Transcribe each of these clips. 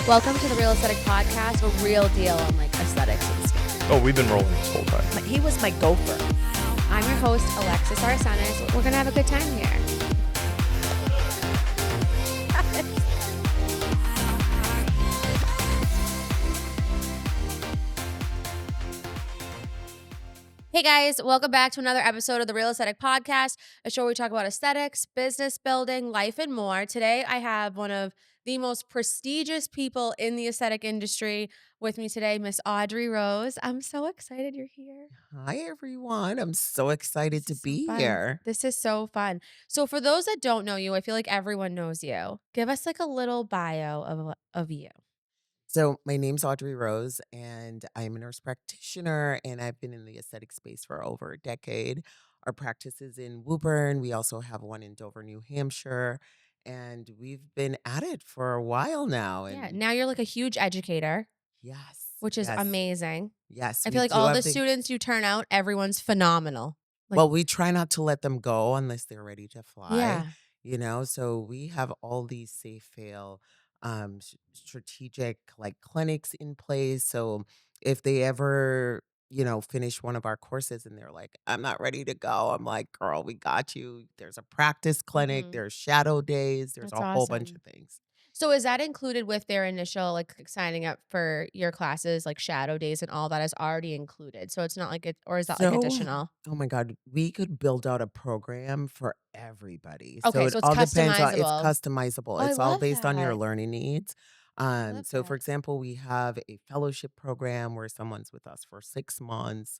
Welcome to the Real Aesthetic Podcast, a real deal on like aesthetics and stuff. Oh, we've been rolling this whole time. He was my gopher. I'm your host, Alexis Arsenis. We're going to have a good time here. Hey guys, welcome back to another episode of the Real Aesthetic Podcast, a show where we talk about aesthetics, business building, life, and more. Today, I have one of the most prestigious people in the aesthetic industry with me today, Miss Audrey Rose. I'm so excited you're here. Hi, everyone. I'm so excited to This is so be fun. here. This is so fun. So for those that don't know you, I feel like everyone knows you. Give us like a little bio of you. So, my name's Audrey Rose, and I'm a nurse practitioner, and I've been in the aesthetic space for over a decade. Our practice is in Woburn. We also have one in Dover, New Hampshire, and we've been at it for a while now. Yeah, And now you're like a huge educator, yes, which is yes, amazing. yes, I we feel like do all have the students you turn out, everyone's phenomenal. Like, well, we try not to let them go unless they're ready to fly, yeah, so we have all these safe fail strategic like clinics in place. So if they ever, finish one of our courses and they're like, I'm not ready to go, I'm like, girl, we got you. There's a practice clinic, hmm there's shadow days, there's that's a whole bunch awesome. of things. So is that included with their initial like signing up for your classes, like shadow days and all that is already included? So it's not like it, or is that like So, additional? oh my God, we could build out a program for everybody. So Okay, it so it's all depends on, it's customizable. customizable. Oh, I It's all love based on your that. learning needs. I love So for that. example, we have a fellowship program where someone's with us for 6 months.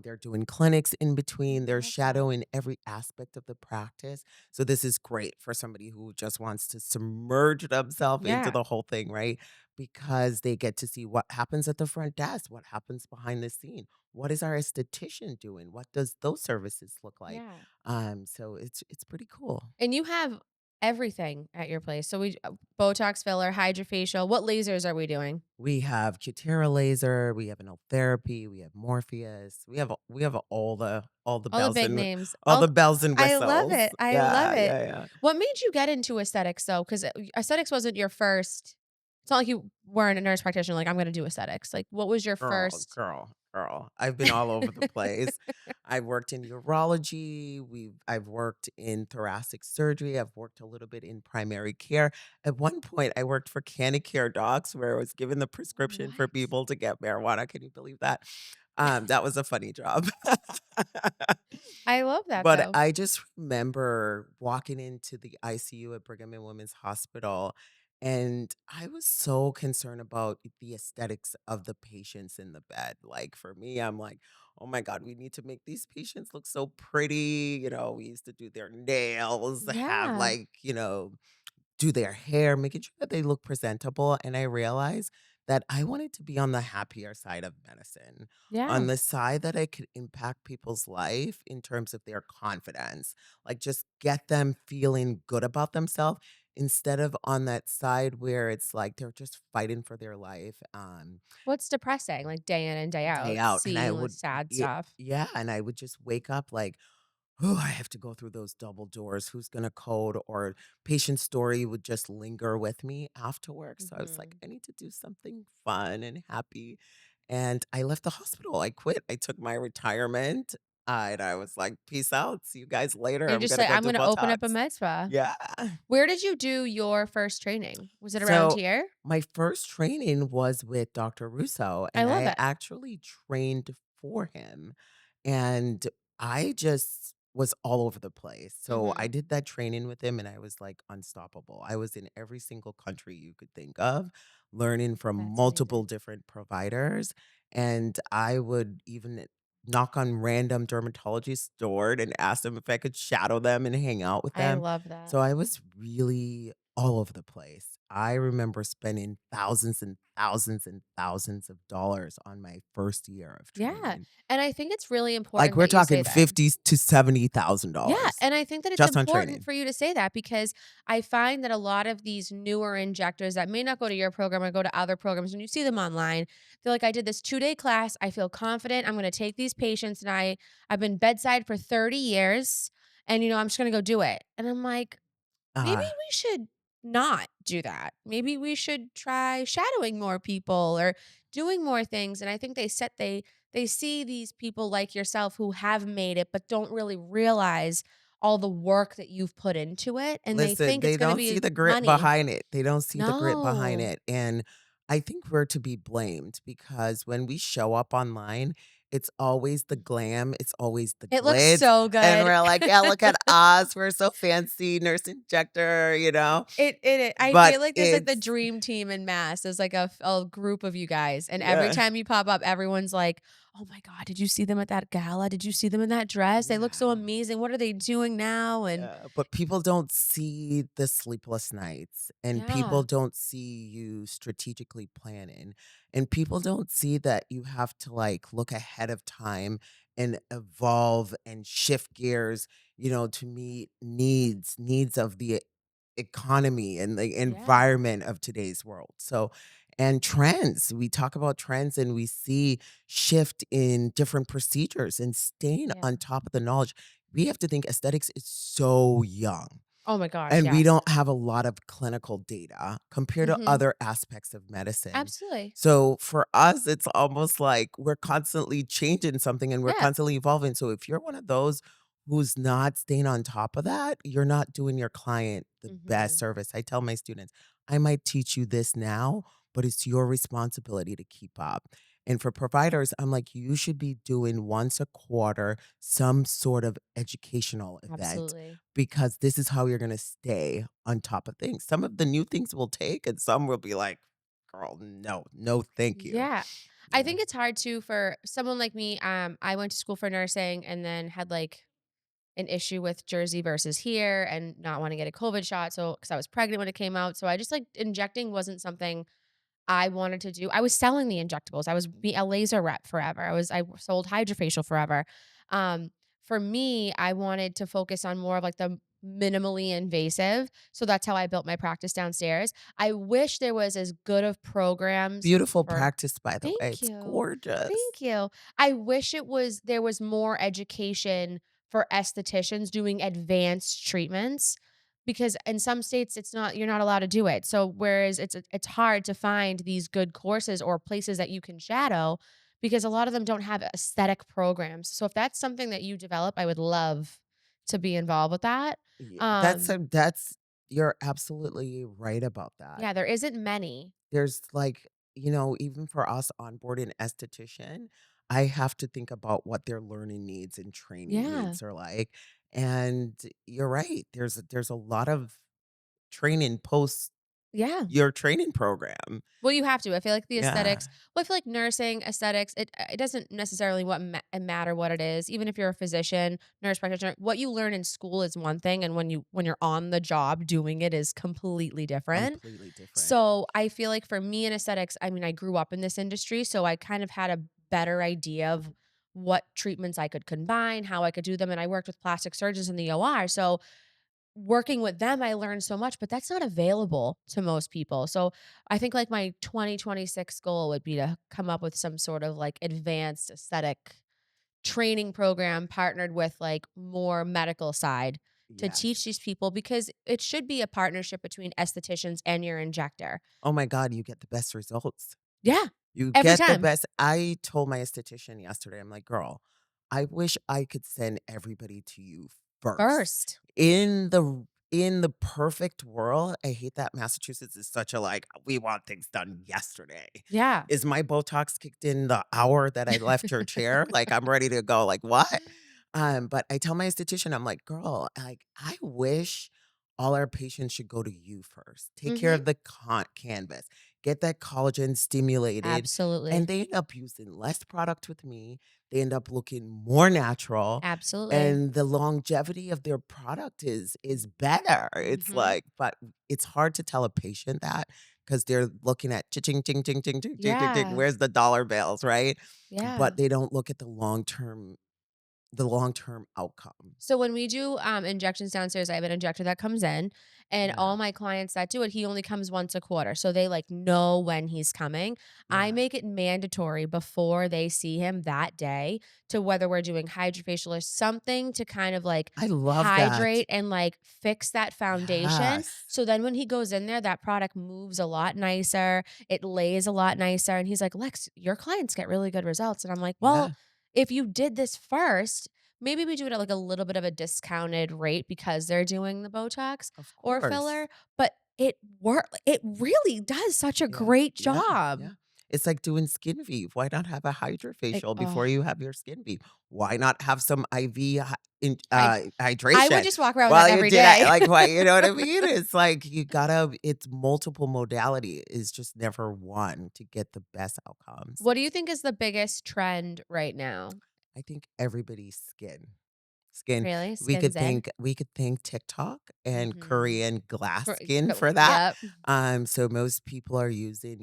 They're doing clinics in between. I They're love that. shadowing every aspect of the practice. So this is great for somebody who just wants to submerge themselves into Yeah. the whole thing, right? Because they get to see what happens at the front desk, what happens behind the scene, what is our esthetician doing? What does those services look like? Yeah. So it's pretty cool. And you have everything at your place. So we Botox filler, hydrofacial. What lasers are we doing? We have Cutera laser, we have anal therapy, we have Morpheus, we have all the All the bells big and names. all the bells and I love whistles. it. I love Yeah, it. yeah, yeah. What made you get into aesthetics though? Because aesthetics wasn't your first. It's not like you weren't a nurse practitioner. Like I'm going to do aesthetics. Like what was your Girl, first? girl, girl. I've been all over the place. I've worked in urology. I've worked in thoracic surgery. I've worked a little bit in primary care. At one point, I worked for Care Docs, where I was given the prescription for What? people to get marijuana. Can you believe that? That was a funny job. I love that But though. I just remember walking into the ICU at Brigham and Women's Hospital, and I was so concerned about the aesthetics of the patients in the bed. Like for me, I'm like, oh my God, we need to make these patients look so pretty. We used to do their nails, have Yeah. like, do their hair, making sure that they look presentable. And I realized that I wanted to be on the happier side of medicine, Yeah. on the side that I could impact people's life in terms of their confidence, like just get them feeling good about themselves instead of on that side where it's like they're just fighting for their life. What's depressing? Like day in and day Day out, out. And I seeing like would, sad stuff. yeah, and I would just wake up like, oh, I have to go through those double doors. Who's going to code? Or patient story would just linger with me after work. So I was like, hmm I need to do something fun and happy. And I left the hospital. I quit. I took my retirement. And I was like, peace out. See you guys later. You're I'm just going to like, go I'm do going to open up a Botox. med spa. Yeah. Where did you do your first training? Was it around So here? my first training was with Dr. Russo, I and love I it. actually trained for him. And I just was all over the place. So I hmm did that training with him and I was like unstoppable. I was in every single country you could think of, learning from That's multiple amazing. different providers. And I would even knock on random dermatologists' door and ask them if I could shadow them and hang out with I them. love that. So I was really all over the place. I remember spending thousands and thousands and thousands of dollars on my first year of Yeah. training. And I think it's really Like, important we're that you say talking that. 50 to Yeah, $70,000 and I think that it's just on important training. for you to say that because I find that a lot of these newer injectors that may not go to your program or go to other programs, when you see them online, they're like, I did this 2-day class. I feel confident. I'm going to take these patients and I've been bedside for 30 years and I'm just going to go do it. And I'm like, maybe Uh, we should. not do that. Maybe we should try shadowing more people or doing more things. And I think they see these people like yourself who have made it but don't really realize all the work that you've put into it, and they Listen, think it's they going to don't see be the grit money. behind it. They don't see the grit behind No. it, and I think we're to be blamed because when we show up online, it's always the glam, it's always the It looks glitz, so and good. we're like, "Yeah, look at us, we're so fancy, nurse injector," you know? I But feel like there's, like, the it's dream team in mass. There's, like, a group of you guys, and every yeah, time you pop up, everyone's like, "Oh my god, did you see them at that gala? Did you see them in that dress? They look so yeah. amazing. What are they doing now?" And Yeah, but people don't see the sleepless nights, and yeah, people don't see you strategically planning, and people don't see that you have to like look ahead of time and evolve and shift gears, to meet needs of the economy and the yeah, environment of today's world. So, and trends, we talk about trends and we see shift in different procedures and staying yeah. on top of the knowledge. We have to think aesthetics is so young. Oh my gosh, And we yes. don't have a lot of clinical data compared to Mhm. other aspects of medicine. Absolutely. So for us, it's almost like we're constantly changing something and we're Yeah. constantly evolving. So if you're one of those who's not staying on top of that, you're not doing your client the best Mhm. service. I tell my students, I might teach you this now, but it's your responsibility to keep up. And for providers, I'm like, you should be doing once a quarter some sort of educational event Absolutely. because this is how you're gonna stay on top of things. Some of the new things will take, and some will be like, "Girl, no, no, thank you." Yeah. I Yeah. think it's hard too for someone like me. I went to school for nursing and then had like an issue with Jersey versus here and not wanting to get a COVID shot. So, because I was pregnant when it came out. So I just like injecting wasn't something I wanted to do. I was selling the injectables. I was a laser rep forever. I sold hydrofacial forever. Um, for me, I wanted to focus on more of like the minimally invasive. So that's how I built my practice downstairs. I wish there was as good of programs Beautiful for practice, by the way. Thank It's you. gorgeous. Thank you. I wish there was more education for estheticians doing advanced treatments because in some states it's not you're not allowed to do it. So whereas it's hard to find these good courses or places that you can shadow because a lot of them don't have aesthetic programs. So if that's something that you develop, I would love to be involved with that. Yeah, Um that's you're absolutely right about that. yeah, there isn't many. There's like, even for us onboarding esthetician, I have to think about what their learning needs and training Yeah. needs are like. And you're right. There's a lot of training post Yeah. your training program. Well, you have to. I feel like the Yeah, aesthetics I feel like nursing, aesthetics, it doesn't necessarily matter what it is. Even if you're a physician, nurse practitioner, what you learn in school is one thing, and when you're on the job doing it is completely different. completely different. So, I feel like for me in aesthetics, I mean, I grew up in this industry, so I kind of had a better idea of what treatments I could combine, how I could do them, and I worked with plastic surgeons in the OR, so working with them, I learned so much, but that's not available to most people. So I think like my 2026 goal would be to come up with some sort of like advanced aesthetic training program partnered with like more medical side to Yes. teach these people because it should be a partnership between estheticians and your injector. Oh my god, you get the best results. Yeah. You Every get the time. best. I told my esthetician yesterday, I'm like, "Girl, I wish I could send everybody to you first." First. In the perfect world, I hate that Massachusetts is such a like, "We want things done yesterday." Yeah. Is my Botox kicked in the hour that I left your chair? Like, I'm ready to go, like, "What?" But I tell my esthetician, I'm like, "Girl, like, I wish all our patients should go to you first. Take care Mhm. of the canvas, get that collagen stimulated, and Absolutely. they end up using less product with me. They end up looking more natural, Absolutely. and the longevity of their product is better. It's Mhm. like, but it's hard to tell a patient that because they're looking at ching, ching, ching, ching, ching, ching, ching, ching. Yeah. Where's the dollar bills, right? Yeah. But they don't look at the long term the long-term outcome. So when we do injections downstairs, I have an injector that comes in, and Yeah, all my clients that do it, he only comes once a quarter. So they like know when he's coming. I yeah. make it mandatory before they see him that day to whether we're doing hydrofacial or something to kind of like I love that. hydrate and like fix that foundation. Yes. So then when he goes in there, that product moves a lot nicer. It lays a lot nicer. And he's like, Lex, your clients get really good results. And I'm like, well, Yeah, if you did this first, maybe we do it at like a little bit of a discounted rate because they're doing the Botox of or course. filler, but it really does such a Yeah, great yeah, job. yeah. It's like doing skin V. Why not have a Like, hydrofacial before oh, you have your skin V? Why not have some IV I I would hydration just walk around with that while you every do that? day. Like, why? You know what I mean? It's like you gotta. It's multiple modality. Is just never one to get the best outcomes. What do you think is the biggest trend right now? I think everybody's skin. Really? We Skins could in? thank TikTok and Mhm. Korean glass For skin go for that. Yep. So most people are using,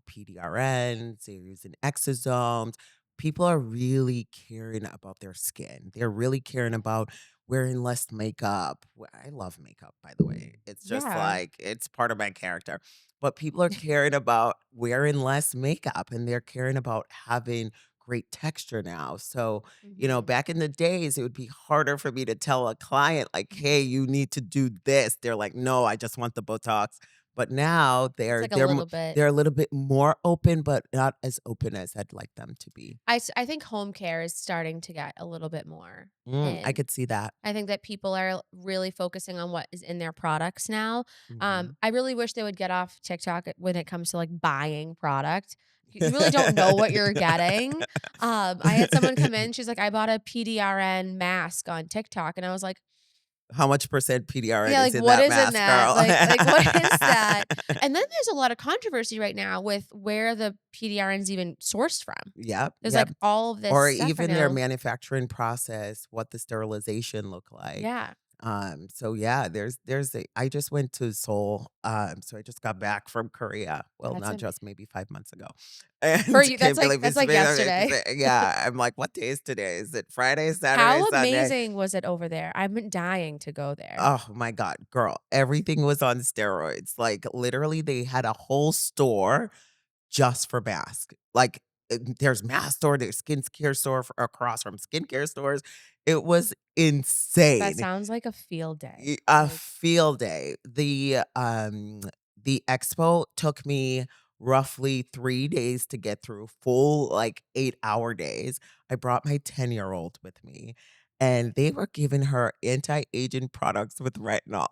PDRNs, they're using exosomes. People are really caring about their skin. They're really caring about wearing less makeup. I love makeup, by the way. It's just Yeah. like it's part of my character. But people are caring about wearing less makeup and they're caring about having great texture now. So Mhm. back in the days, it would be harder for me to tell a client, like, hey, you need to do this. They're like, no, I just want the Botox. But now It's like a little bit. they're a little bit more open, but not as open as I'd like them to be. I think home care is starting to get a little bit more I in. could see that. I think that people are really focusing on what is in their products now. Mhm. I really wish they would get off TikTok when it comes to like buying product. You really don't know what you're getting. I had someone come in. She's like, I bought a PDRN mask on TikTok, and I was like, How much percent PDRN yeah, is like in what that is in mask, that? girl? Like what is that? And then there's a lot of controversy right now with where the PDRN's even sourced from. Yep, There's like yep. all of this Or stuff right even their now. manufacturing process, what the sterilization look like. Yeah, So yeah, I just went to Seoul. So I just got back from Korea. Well, that's not amazing. just maybe 5 months ago. For And you, can't believe that's it's like yesterday. yeah. I'm like, what day is today? Is it Friday, Saturday, How Sunday? amazing was it over there? I've been dying to go there. Oh my God, girl. Everything was on steroids. Like literally, they had a whole store just for masks. Like, there's mask store, there's skincare store across from skincare stores. It was That insane. sounds like a field day. A Like, field day. The expo took me roughly 3 days to get through, full, like, 8-hour days. I brought my 10-year-old with me, and they were giving her anti-aging products with retinol.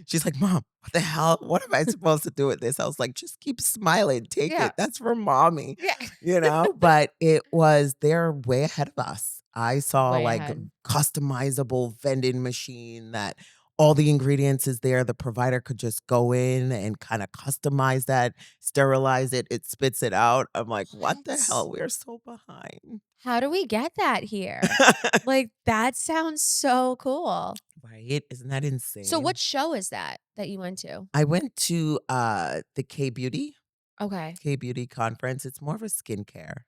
She's like, "Mom, what the hell? What am I supposed to do with this?" I was like, "Just keep smiling, take yeah, it. That's for mommy." yeah. But they're way ahead of us. I saw, Way like, ahead. customizable vending machine that all the ingredients is there. The provider could just go in and kinda customize that, sterilize it, it spits it out. I'm like, "What the What? hell? We're so behind." How do we get that here? Like, that sounds so cool. Right? Isn't that So what insane? show is that you went to? I went to, the Okay. K-Beauty conference. It's more of a skincare.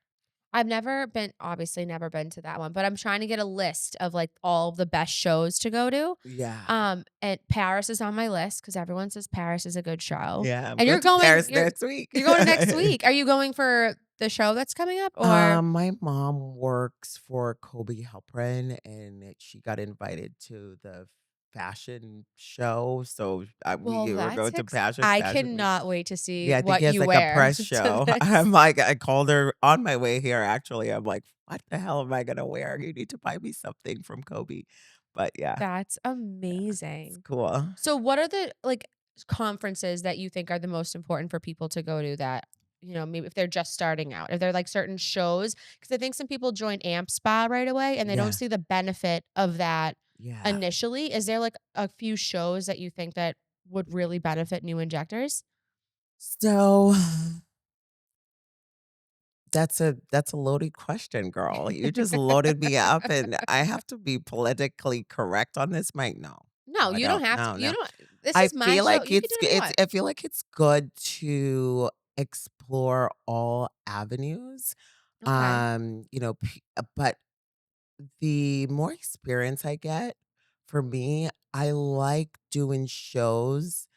I've never been obviously never been to that one, but I'm trying to get a list of, like, all of the best shows to go to. Yeah. And Paris is on my list because everyone says Paris is a good show. Yeah, I'm And going to Paris next week. you're going next week. Are you going for the show that's coming up or My mom works for Kobe Halprin, and she got invited to the fashion show, so, well, we were going to I Fashion Week. cannot wait to see Yeah, I think what he has, you like, a wear press to show. this. I'm like I called her on my way here, actually. I'm like, "What the hell am I gonna wear? You need to buy me something from Kobe." But yeah, That's it's amazing. cool. So what are the, like, conferences that you think are the most important for people to go to that, maybe if they're just starting out? If they're like certain shows? Because I think some people join Amp Spa right away and they don't Yeah, see the benefit of that yeah. initially. Is there like a few shows that you think that would really benefit new injectors? So that's a loaded question, girl. You just loaded me up, and I have to be politically correct on this, Mike. No, No, I you don't don't. have to. No, You no. don't This I is my feel show. like You can do whatever you want. I feel like it's good to explore all avenues. Okay. But the more experience I get, for me, I like doing shows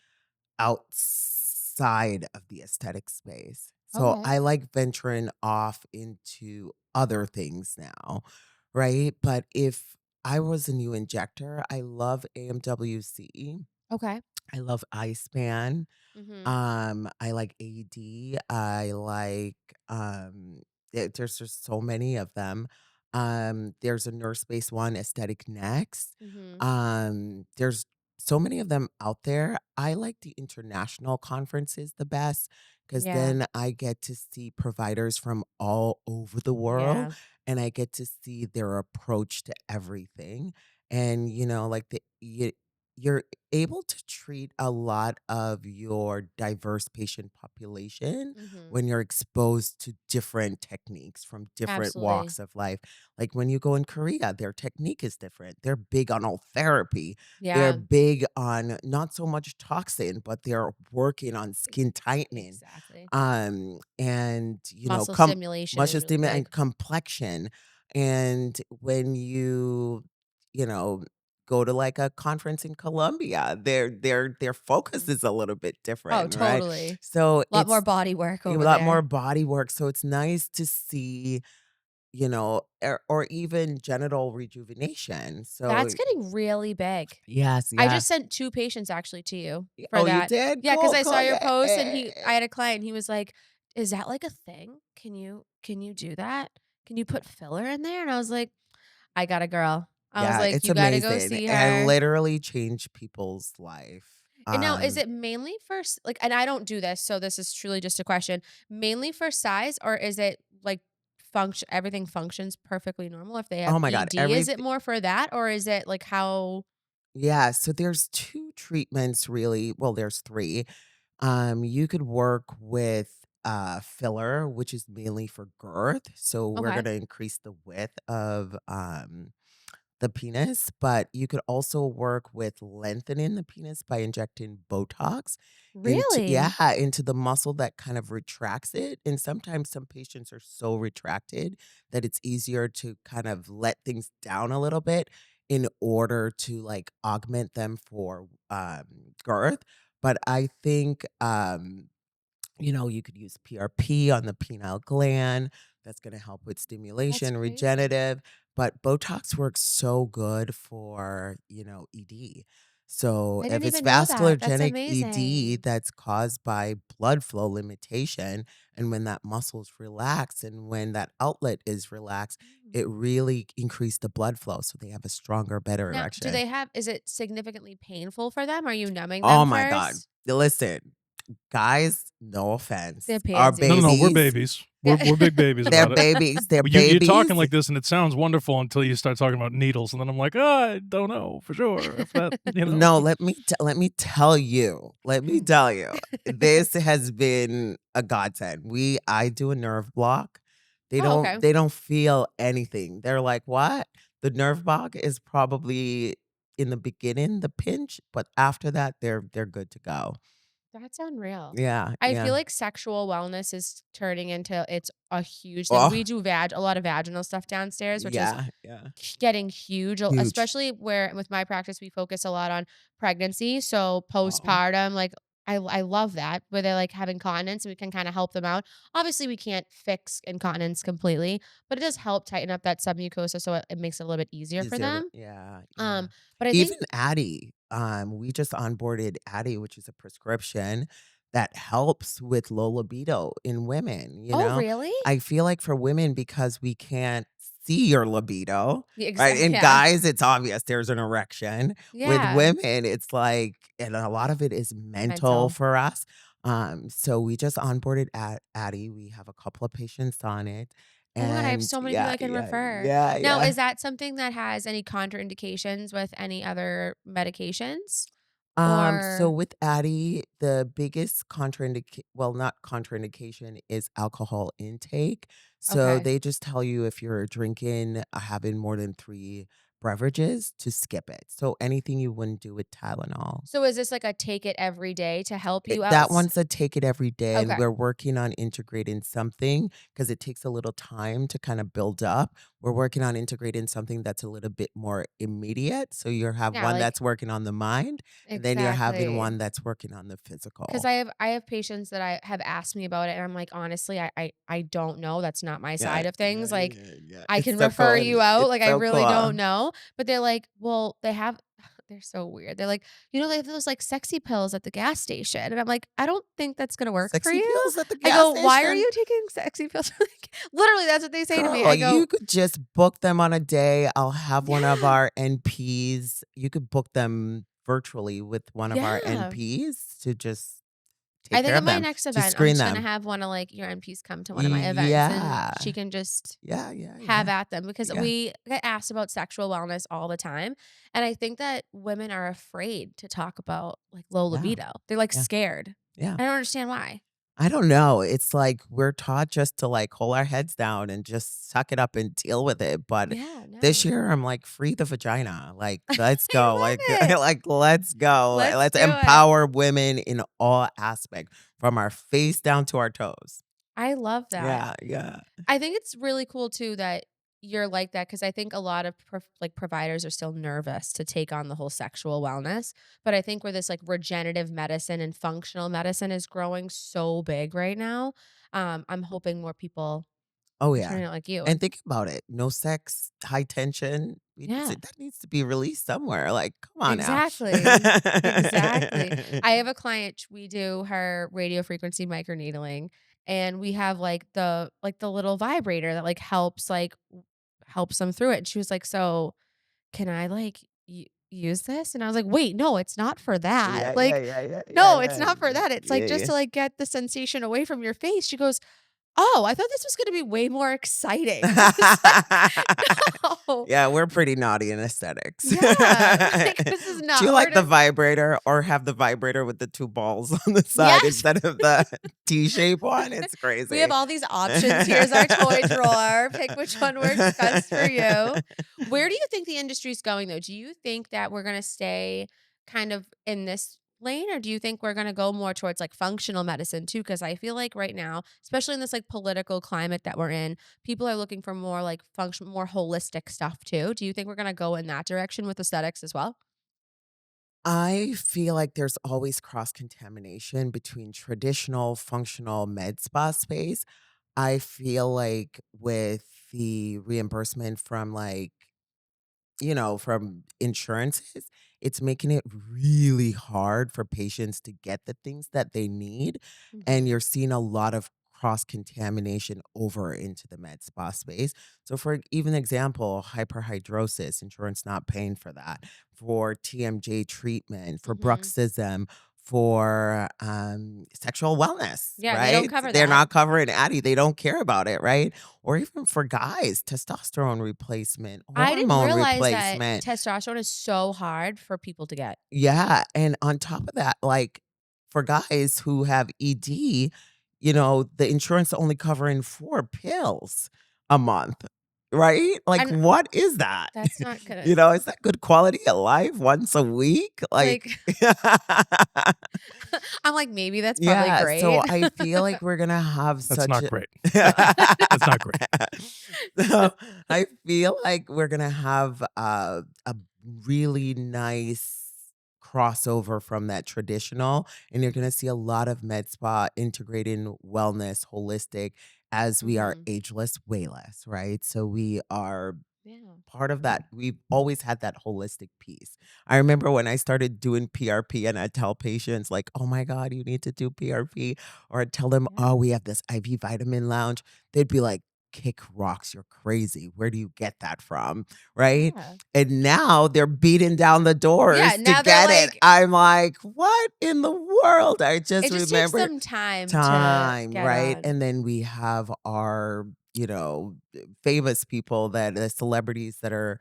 outside of the aesthetic space. So Okay. I like venturing off into other things now, right? But if I was a new injector, I love AMWC. Okay. I love Iceman. Mhm. I like AD. I like there's just so many of them. There's a nurse-based one, Aesthetic Next. Mhm. There's so many of them out there. I like the international conferences the best because Yeah. then I get to see providers from all over the world Yeah. and I get to see their approach to everything. And like you're able to treat a lot of your diverse patient population Mhm. when you're exposed to different techniques from different Absolutely. walks of life. Like when you go in Korea, their technique is different. They're big on all therapy. They're Yeah. big on not so much toxin, but they're working on E skin tightening. exactly. And Muscle stimulation much is really esteem big. and complexion. And when you know, go to like a conference in Colombia, their focus Mhm. is a little bit Oh, different, right? totally. So A lot more it's body work a over lot more there. body work. So it's nice to see, or even genital rejuvenation. So That's getting really big. yes, I just yes. sent 2 patients actually to you for Oh, you that. did? Yeah, because Cool, I saw cool. your Yeah. post and I had a client, he was like, "Is that like a thing? Can you do that? Can you put filler in there?" And I was like, "I got a girl." I was Yeah, like, it's "You gotta go amazing see and her." literally change people's life. And now is it mainly for like, and I don't do this, so this is truly just a question, mainly for size, or is it like function everything functions perfectly normal if they have Oh my god, ED? Is it more for that, or is it like how yeah, so there's 2 treatments really, well, there's 3. You could work with, filler, which is mainly for girth, so we're okay. gonna increase the width of, the penis, but you could also work with lengthening the penis by injecting Botox Really? into the muscle that kind of retracts it. And sometimes some patients are so retracted that it's easier to kind of let things down a little bit in order to like augment them for girth. But I think you could use PRP on the penile gland. That's going to help with That's stimulation, crazy. regenerative. But Botox works so good for, ED. So I if didn't it's even know that. That's vasculogenic ED amazing. that's caused by blood flow limitation, and when that muscle's relaxed and when that outlet is relaxed, Mm. it really increased the blood flow. So they have a stronger, better Now, do erection. they have is it significantly painful for them? Are you numbing Oh them my God. first? Listen, guys, no They're offense, are No, no, no, pansies. we're babies. babies. Yeah. We're big babies They're about it. babies, they're Well, you're talking babies. like this, and it sounds wonderful until you start talking about needles, and then I'm like, "Oh, I don't know for sure if that," No, let me tell you, this has been a godsend. I do a nerve block. They Oh, don't okay. they don't feel anything. They're like, "What?" The nerve block is probably in the beginning, the pinch, but after that, they're good to go. That's unreal. Yeah, I yeah. feel like sexual wellness is turning into it's a huge thing. We Oh, do a lot of vaginal stuff downstairs, which is yeah, yeah. getting huge, Huge. especially where with my practice we focus a lot on pregnancy. So Oh, postpartum, like I love that where they're like having incontinence and we can kind of help them out. Obviously, we can't fix incontinence completely, but it does help tighten up that submucosa so it makes it a little bit easier for is there them. yeah, yeah. Um, but I think, Even Addie, we just onboarded Addie, which is a prescription that helps with low libido in women, you oh know? really? I feel like for women, because we can't see your libido, Yeah, right? In yeah, guys, it's obvious there's an erection. With yeah, women, it's like and a lot of it is mental mental. for us. So we just onboarded Addie. We have a couple of patients on it. Oh my god, I have And so many people yeah, I can yeah, refer. yeah, Now, yeah. is that something that has any contraindications with any other medications? So Or with Addie, the biggest not contraindication is alcohol intake. So okay. they just tell you if you're drinking, having more than 3 beverages to skip it. So anything you wouldn't do with Tylenol. So is this like a take it every day to help you out? That one's a take it every day, and Okay. we're working on integrating something because it takes a little time to kind of build up we're working on integrating something that's a little bit more immediate. So you have Yeah, one like that's working on the mind, and then you're having exactly. one that's working on the 'Cause physical. I have patients that I have asked me about it, and I'm like, "Honestly, I don't know, that's not my Yeah, side of things, yeah, like, yeah, yeah. I It's can so cool. refer And you out, it's like, I so really cool. don't know." But they're like, "Well, they have" they're so weird. They're like, they have those, like, sexy pills at the gas station," and I'm like, "I don't think that's gonna work for Sexy you." pills at the I gas go, "Why are station? you taking sexy pills?" Like, literally, that's what they say to me. Girl, I you go, could just book them on a day. I'll have one of "Yeah, our NPs. You could book them virtually with one of our yeah." NPs to just I take think care at of my them, next to event, I'm screen just gonna them. have one of, like, your MPs come to one of my events, and Yeah. she can just Yeah, yeah, have yeah, at them because yeah, we get asked about sexual wellness all the time, and I think that women are afraid to talk about, like, low yeah, libido. They're, like, yeah, scared. yeah. I don't understand why. I don't know. It's like we're taught just to like hold our heads down and just suck it up and deal with it. But Yeah, this no. year, I'm like, free the vagina. Like, let's I go. Like, love it. like, let's go. Let's Let's do it. empower women in all aspects, from our face down to our toes. I love that. Yeah, yeah. I think it's really cool too that you're like that because I think a lot of providers are still nervous to take on the whole sexual wellness. But I think where this like regenerative medicine and functional medicine is growing so big right now, I'm hoping more people Oh, are yeah. turning out like you. And think about it. No sex, high tension. Yeah, That needs to be released somewhere. Like, come on now. exactly. Exactly. I have a client, we do her radio frequency microneedling and we have like the little vibrator that like helps them through it. And she was like, "So, can I like use this?" And I was like, "Wait, no, it's not for that. Yeah, yeah, Like, yeah, yeah, yeah, no, it's yeah, not for yeah, that. It's like yeah, just yeah. to like get the sensation away from your face." She goes, "Oh, I thought this was going to be way more exciting." I was like, "No." Yeah, we're pretty naughty in aesthetics. Yeah. Like this is Do you not where like the to vibrator or have the vibrator with the 2 balls on the side Yes. instead of the T-shape one? It's We have crazy. all these options. Here's our toy drawer. Pick which one works best for you. Where do you think the industry's going though? Do you think that we're going to stay kind of in this lane or do you think we're going to go more towards like functional medicine too because I feel like right now, especially in this like political climate that we're in, people are looking for more like function more holistic stuff too. Do you think we're going to go in that direction with aesthetics as well? I feel like there's always cross-contamination between traditional functional med spa space. I feel like with the reimbursement from, like, from insurances, it's making it really hard for patients to get the things that they need. And Mhm. you're seeing a lot of cross contamination over into the med spa space. So, for even example, hyperhidrosis, insurance not paying for that, for TMJ treatment, for Mhm. bruxism, for sexual wellness, Yeah, they don't right? cover They're that. not covering Addie. They don't care about it, right? Or even for guys, testosterone replacement, I didn't hormone realize that replacement. testosterone is so hard for people to get. Yeah, and on top of that, like, for guys who have ED, the insurance only covering 4 pills a month, right? Like, And what is that? that's not gonna Is that good quality of life once a week? Like like I'm like, maybe that's probably Yeah, great. so I feel like we're gonna have That's such not a great. No. That's not great. So, I feel like we're gonna have a really nice crossover from that traditional, and you're gonna see a lot of med spa integrating wellness, holistic, as we are Mhm. ageless, way less, right? So we are Yeah. part of that. We've always had that holistic piece. I remember when I started doing PRP and I tell patients like, "Oh my god, you need to do PRP," or I'd tell them, Yeah. "Oh, we have this IV vitamin lounge." They'd be like, "Kick rocks, you're crazy. Where do you get that from?" Right? Yeah. And now they're beating down the Yeah, doors to now they're get it. like I'm like, "What in the world?" I just it just takes remember some time to time, get right? on. And then we have our, famous people, that the celebrities that are,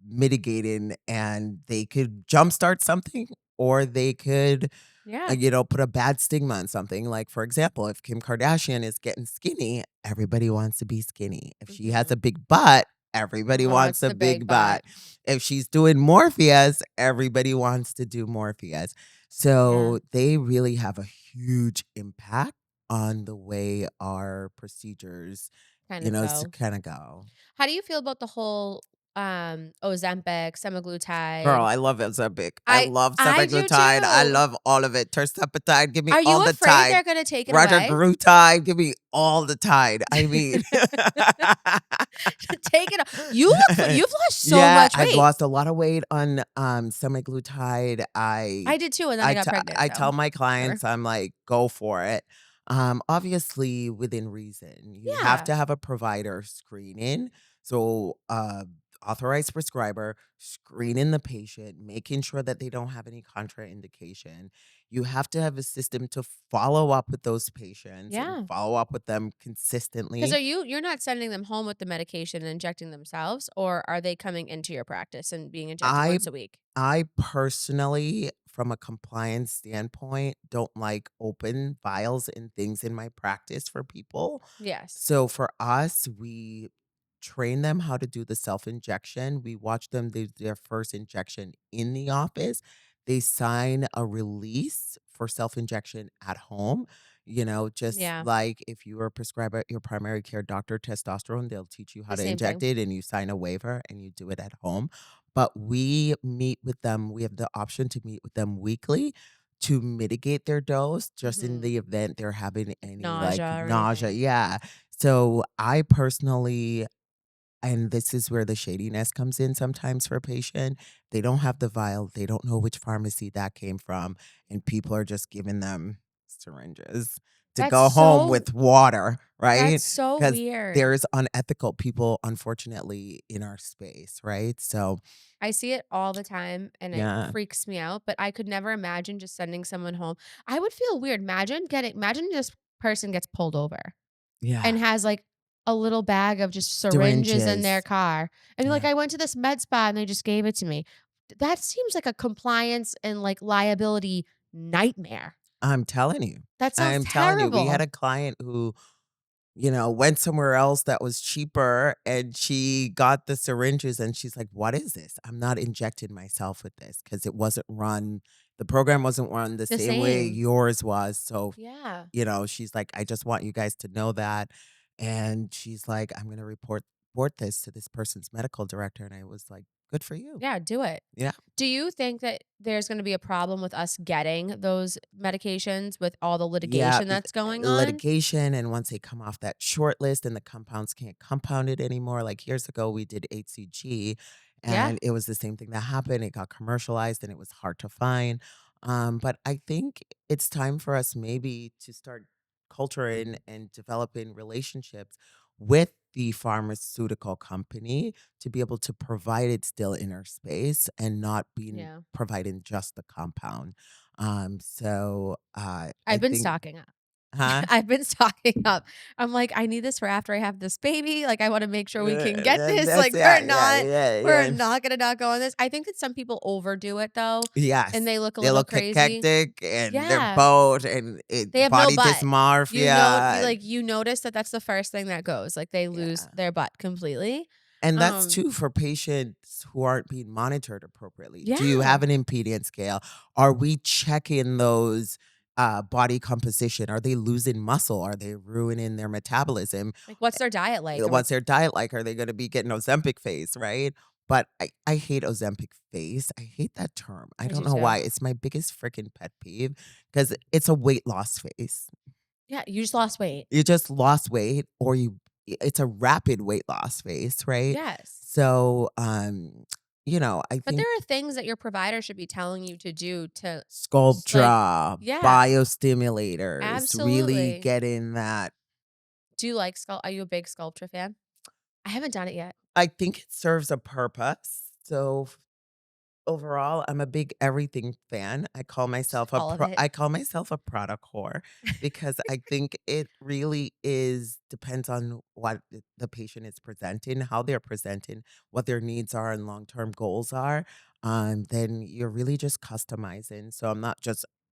mitigating, and they could jumpstart something, or they could Yeah. put a bad stigma on something. Like, for example, if Kim Kardashian is getting skinny, everybody wants to be skinny. If she has Mhm. a big butt, everybody Everyone wants wants a the big big butt. butt. If she's doing Morpheus, everybody wants to do Morpheus. Yeah. So they really have a huge impact on the way our procedures Kind of to go. kind of go. How do you feel about the whole, Ozempic, Girl, semaglutide? I love Ozempic. I I love I do semaglutide. I too. love all of it. Tersepatide, give me Are all you the afraid tide. they're gonna take it Roger away? Grutide, give me all the tide. I mean, Take it o you've lost so yeah, much I've weight. lost a lot of weight on semaglutide. I did too, and then I I got t- pregnant, I so tell my whatever. clients, I'm like, go for it. Obviously within reason. You have Yeah, to have a provider screening. So, authorized prescriber screening the patient, making sure that they don't have any contraindication. You have to have a system to follow up with those patients and yeah. follow up with them 'Cause consistently. are you're not sending them home with the medication and injecting themselves, or are they coming into your practice and being injected I once a week? I personally, from a compliance standpoint, don't like open vials and things in my practice for people. Yes. So for us, we train them how to do the self injection. We watch them do their first injection in the office. They sign a release for self injection at home. Just Yeah, like if you were prescribed by your primary care doctor testosterone, they'll teach you how the to same inject thing. it and you sign a waiver and you do it at home. But we meet with them. We have the option to meet with them weekly to mitigate their dose just in Mhm. the event they're having Like any like nausea or nausea. anything. Yeah. So I personally, and this is where the shadiness comes in sometimes for a patient. They don't have the vial. They don't know which pharmacy that came from. And people are just giving them syringes to That's go home so with water, that's right? so Because weird. there's unethical people, unfortunately, in our space, right? So, I see it all the time, and it yeah. freaks me out, but I could never imagine just sending someone home. I would feel weird. Imagine this person gets pulled over Yeah. and has, like, a little bag of just syringes in their Syringes. car, and they're like, Yeah. "I went to this med spa and they just gave it to me." That seems like a compliance and, like, liability nightmare. I'm telling you. That sounds I'm telling you. We had terrible. a client who went somewhere else that was cheaper and she got the syringes and she's like, "What is this? I'm not injecting myself with this because the program wasn't run the The same way same. yours was." So, Yeah. she's like, "I just want you guys to know that." And she's like, "I'm going to report this to this person's medical director." And I was like, "Good for you." Yeah, do it. Yeah. Do you think that there's gonna be a problem with us getting those medications with all the Yeah, litigation that's going on? litigation, and once they come off that short list and the compounds can't compound it anymore, like years ago, we did HCG, Yeah, and it was the same thing that happened. It got commercialized, and it was hard to find. But I think it's time for us maybe to start culturing and developing relationships with the pharmaceutical company to be able to provide it still in our space and not being yeah. providing just the compound. I've I been think, stocking up. huh? I've been stocking up. I'm like, "I need this for after I have this baby." Like, I wanna make sure we can get this. That's Like, yeah, yeah, yeah, we're yeah. not gonna not go on this. I think that some people overdo it though, and Yes, they look a they little look crazy. hectic and they're Yeah. bowed and They have no body butt. dysmorphia. You notice that that's the first thing that goes, like, they lose Yeah. their butt completely. And that's Um, too for patients who aren't being monitored appropriately. Do you yeah. have an impedance scale? Are we checking those body composition? Are they losing muscle? Are they ruining their metabolism? Like, what's their diet like? Or What's what's their diet like? Are they gonna be getting Ozempic face, right? But I hate Ozempic face. I hate that term. I I don't do know too. why. It's my biggest freaking pet peeve because it's a weight loss face. Yeah, you just lost weight. You just lost weight or it's a rapid weight loss face, right? Yes. So, I But there think are things that your provider should be telling you to do to like Sculptra, yeah, biostimulators, really absolutely. get in that. Do you like are you a big Sculptra fan? I haven't done it yet. I think it serves a purpose. So overall, I'm a big everything fan. Just all of it. I call myself a product whore because I think it really depends on what the patient is presenting, how they're presenting, what their needs are and long-term goals are. Then you're really just customizing. So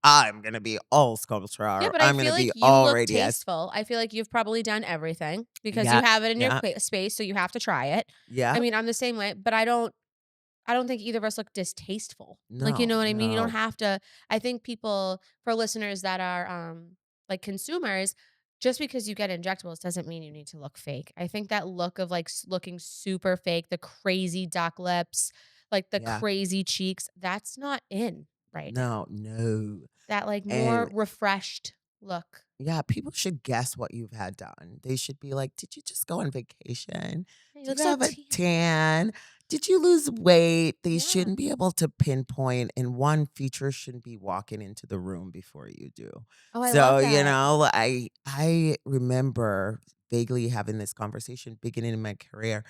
I'm gonna be all sculpture Yeah, or but I I'm feel gonna like be you all look radius. tasteful. I feel like you've probably done everything because you Yeah, have it in your yeah, space, so you have to try it. I yeah. mean, I'm the same way, but I don't think either of us look distasteful. Like, you know No, what I mean? You don't no. have to I think people for listeners that are like consumers, just because you get injectables doesn't mean you need to look fake. I think that look of, like, looking super fake, the crazy duck lips, like, the Yeah. crazy cheeks, that's not in right now. No, no. That, like, more And refreshed look. yeah, people should guess what you've had done. They should be like, "Did you just go on vacation? "Hey, you look Did you so have a tan." tan? Did you lose weight?" They Yeah. shouldn't be able to pinpoint, and one feature shouldn't be walking into the room before you do. Oh, I So, love that. I remember vaguely having this conversation beginning in my career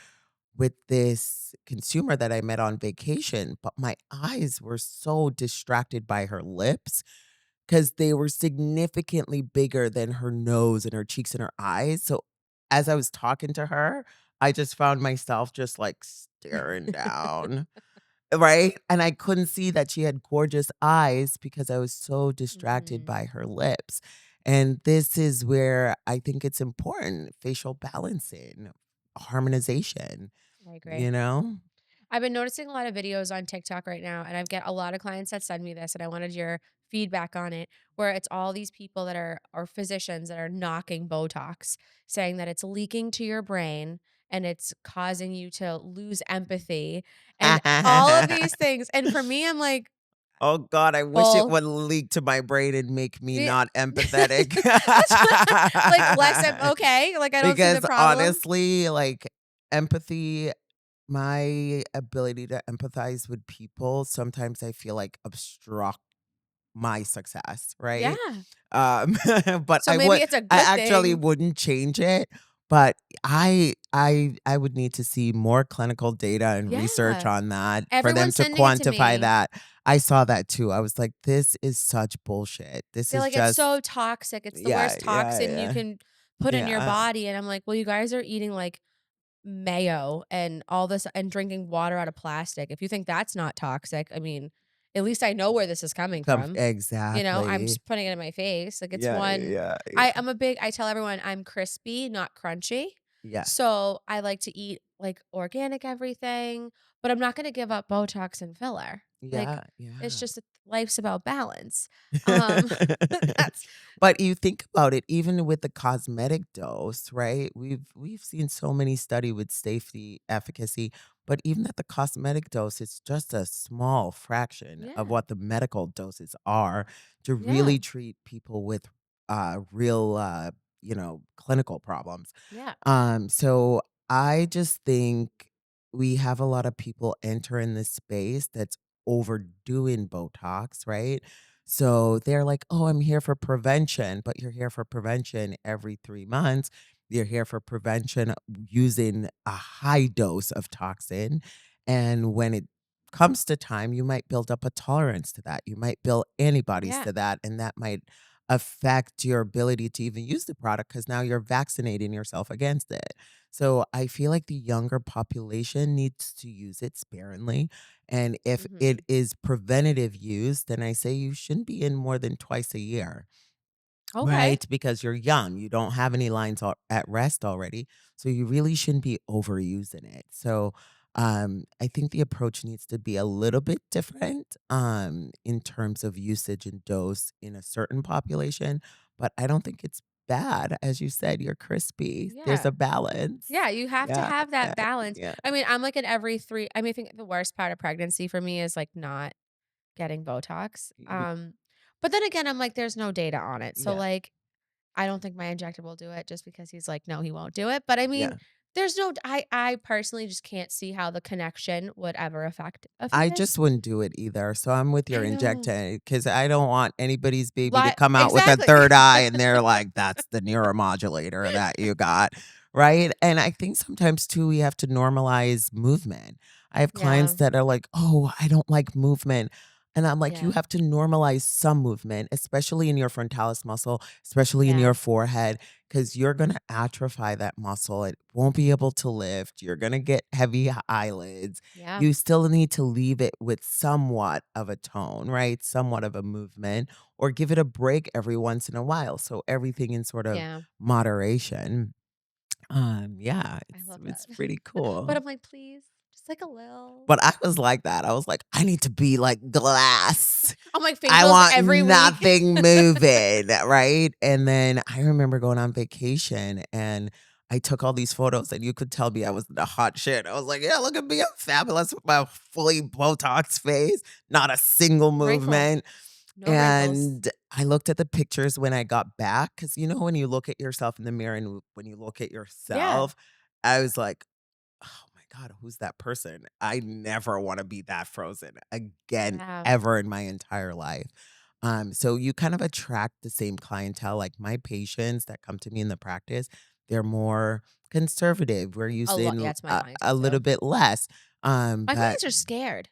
with this consumer that I met on vacation, but my eyes were so distracted by her lips 'cause they were significantly bigger than her nose and her cheeks and her eyes, so as I was talking to her, I just found myself just, like, staring down, right? And I couldn't see that she had gorgeous eyes because I was so distracted Mhm. by her lips, and this is where I think it's important, facial balancing, harmonization, I agree. you know? I've been noticing a lot of videos on TikTok right now, and I've get a lot of clients that send me this, and I wanted your feedback on it, where it's all these people that are physicians that are knocking Botox, saying that it's leaking to your brain and it's causing you to lose empathy and all of these things. And for me, I'm like, Oh god, I wish it bull. would leak to my brain and make me Yeah. not empathetic. That's what, like less okay. Like I don't see the Because problem. honestly, like, empathy my ability to empathize with people, sometimes I feel like obstruct my success, right? Yeah. Um, but So maybe it's a I good actually thing. wouldn't change it, but I would need to see more clinical data and research Yeah. on that for them Everyone's to sending it to quantify me. that. I saw that too. I was like, "This is such bullshit. This They're is like, "It's just." so toxic. It's the Yeah, worst yeah, toxin you yeah. can put in your Yeah. body." And I'm like, "Well, you guys are eating, like, mayo and all this and drinking water out of plastic. If you think that's not toxic, I mean, at least I know where this is coming from." You know, I'm Exactly. just putting it in my face. Like, it's Yeah, one yeah, yeah. I tell everyone I'm crispy, not crunchy. Yeah. So, I like to eat, like, organic everything, but I'm not gonna give up Botox and filler. Like, Yeah, it's yeah. just life's about balance. Um, that's But you think about it, even with the cosmetic dose, right? We've seen so many study with safety, efficacy, but even at the cosmetic dose, it's just a small fraction of yeah, what the medical doses are to yeah, really treat people with real clinical problems. yeah, So I just think we have a lot of people enter in this space that's overdoing Botox, right? So they're like, "Oh, I'm here for prevention," but you're here for prevention every 3 months. You're here for prevention using a high dose of toxin, and when it comes to time, you might build up a tolerance to that. You might build antibodies yeah, to that, and that might affect your ability to even use the product because now you're vaccinating yourself against it. So I feel like the younger population needs to use it sparingly. And if it mhm. is preventative use, then I say you shouldn't be in more than twice a year. Okay. Right, because you're young, you don't have any lines at rest already, so you really shouldn't be overusing it. So, I think the approach needs to be a little bit different, in terms of usage and dose in a certain population, but I don't think it's bad. As you said, you're crispy. There's Yeah. a balance. Yeah, you have to Yeah, have that yeah, balance. yeah, I mean, I'm like at every 3 I mean, I think the worst part of pregnancy for me is, like, not getting Botox. y But then again, I'm like, there's no data on it. So, yeah, like, I don't think my injector will do it just because he's like, "No, he won't do it." But I mean, yeah. there's no I personally just can't see how the connection would ever affect a I fetus. just wouldn't do it either, so I'm with your I know. injector because I don't want anybody's baby to Like come out with a exactly. third eye and they're like, "That's the neuromodulator that you got," right? And I think sometimes too, we have to normalize movement. I have clients Yeah, that are like, "Oh, I don't like movement." And I'm like, "You yeah, have to normalize some movement, especially in your frontalis muscle, especially in yeah, your forehead, because you're gonna atrophy that muscle. It won't be able to lift. You're gonna get heavy eyelids. yeah, You still need to leave it with somewhat of a tone, right? Somewhat of a movement, or give it a break every once in a while. So everything in sort of yeah. moderation. Yeah, I it's love that. it's pretty But cool. I'm like, "Please." Just like a little. But I was like that. I was like, I need to be like glass. I'm like I facials want every week. nothing moving, right? And then I remember going on vacation and I took all these photos and you could tell me I was the hot shit. I was like, yeah, look at me. I'm fabulous with my fully Botox face, not a single Wrinkle. movement. No wrinkles. And I looked at the pictures when I got back because when you look at yourself in the mirror and when you look at Yeah. yourself, I was like, oh my God, who's that person? I never want to be that frozen again, Yeah. ever in my entire life. So you kind of attract the same clientele. Like my patients that come to me in the practice, they're more conservative. We're A lot. Yeah, using it's my clientele a little too. bit less. My But clients are scared.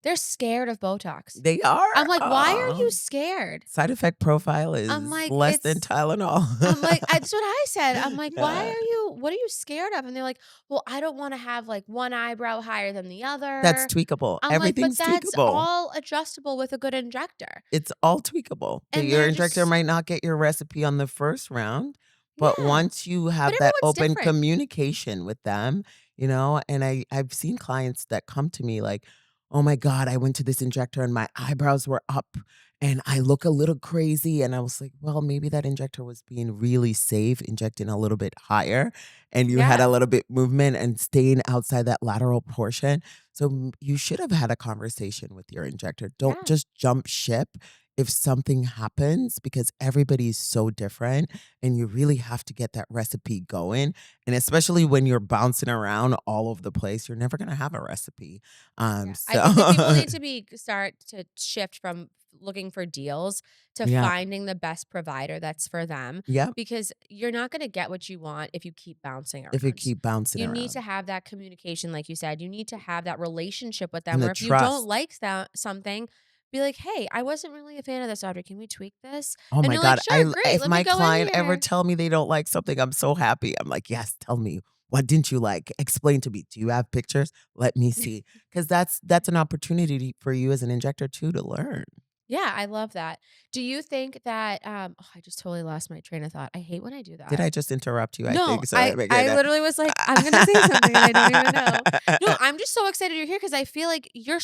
They're scared of Botox. they are. I'm like, why are you scared? Side effect profile I'm is like, less than Tylenol. that's what I said. I'm like, Yeah. what are you scared of? And they're like, well, I don't want to have like one eyebrow higher than the That's other. tweakable. I'm like, but Everything's that's tweakable. all adjustable with a good injector. It's all tweakable. And Your they're injector just, might not get your recipe on the first round, but yeah, once you but have that everyone's open different. communication with them, and I've seen clients that come to me like, "Oh my God, I went to this injector and my eyebrows were up and I look a little crazy." And I was like, "Well, maybe that injector was being really safe, injecting a little bit higher, and you had Yeah. a little bit movement and staying outside that lateral portion." So you should have had a conversation with your injector. Don't Yeah. just jump ship if something happens because everybody's so different and you really have to get that recipe going. And especially when you're bouncing around all over the place, you're never going to have a recipe. Yeah, I So think that people need to start to shift from looking for deals to yeah. finding the best provider that's for them Yep. because you're not going to get what you want if you keep bouncing If you around. keep bouncing You need to around have that communication, like you said. You need to have that relationship with them and the where if you don't trust. like something, be like, hey, I wasn't really a fan of this, Audrey. Can we tweak this? Oh And my you're like, God. sure, great. If Let me my go in client ever here. tell me they don't like something, I'm so happy. I'm like, yes, tell me. What didn't you like? Explain to me. Do you have pictures? Let me see. Because that's an opportunity for you as an injector too to learn. Yeah, I love that. Do you think that oh, I just totally lost my train of thought. I hate when I do Did that. I just interrupt you? I No, think so. I literally was like, I'm gonna say something and I don't even know. No, I'm just so excited you're here because I feel like you're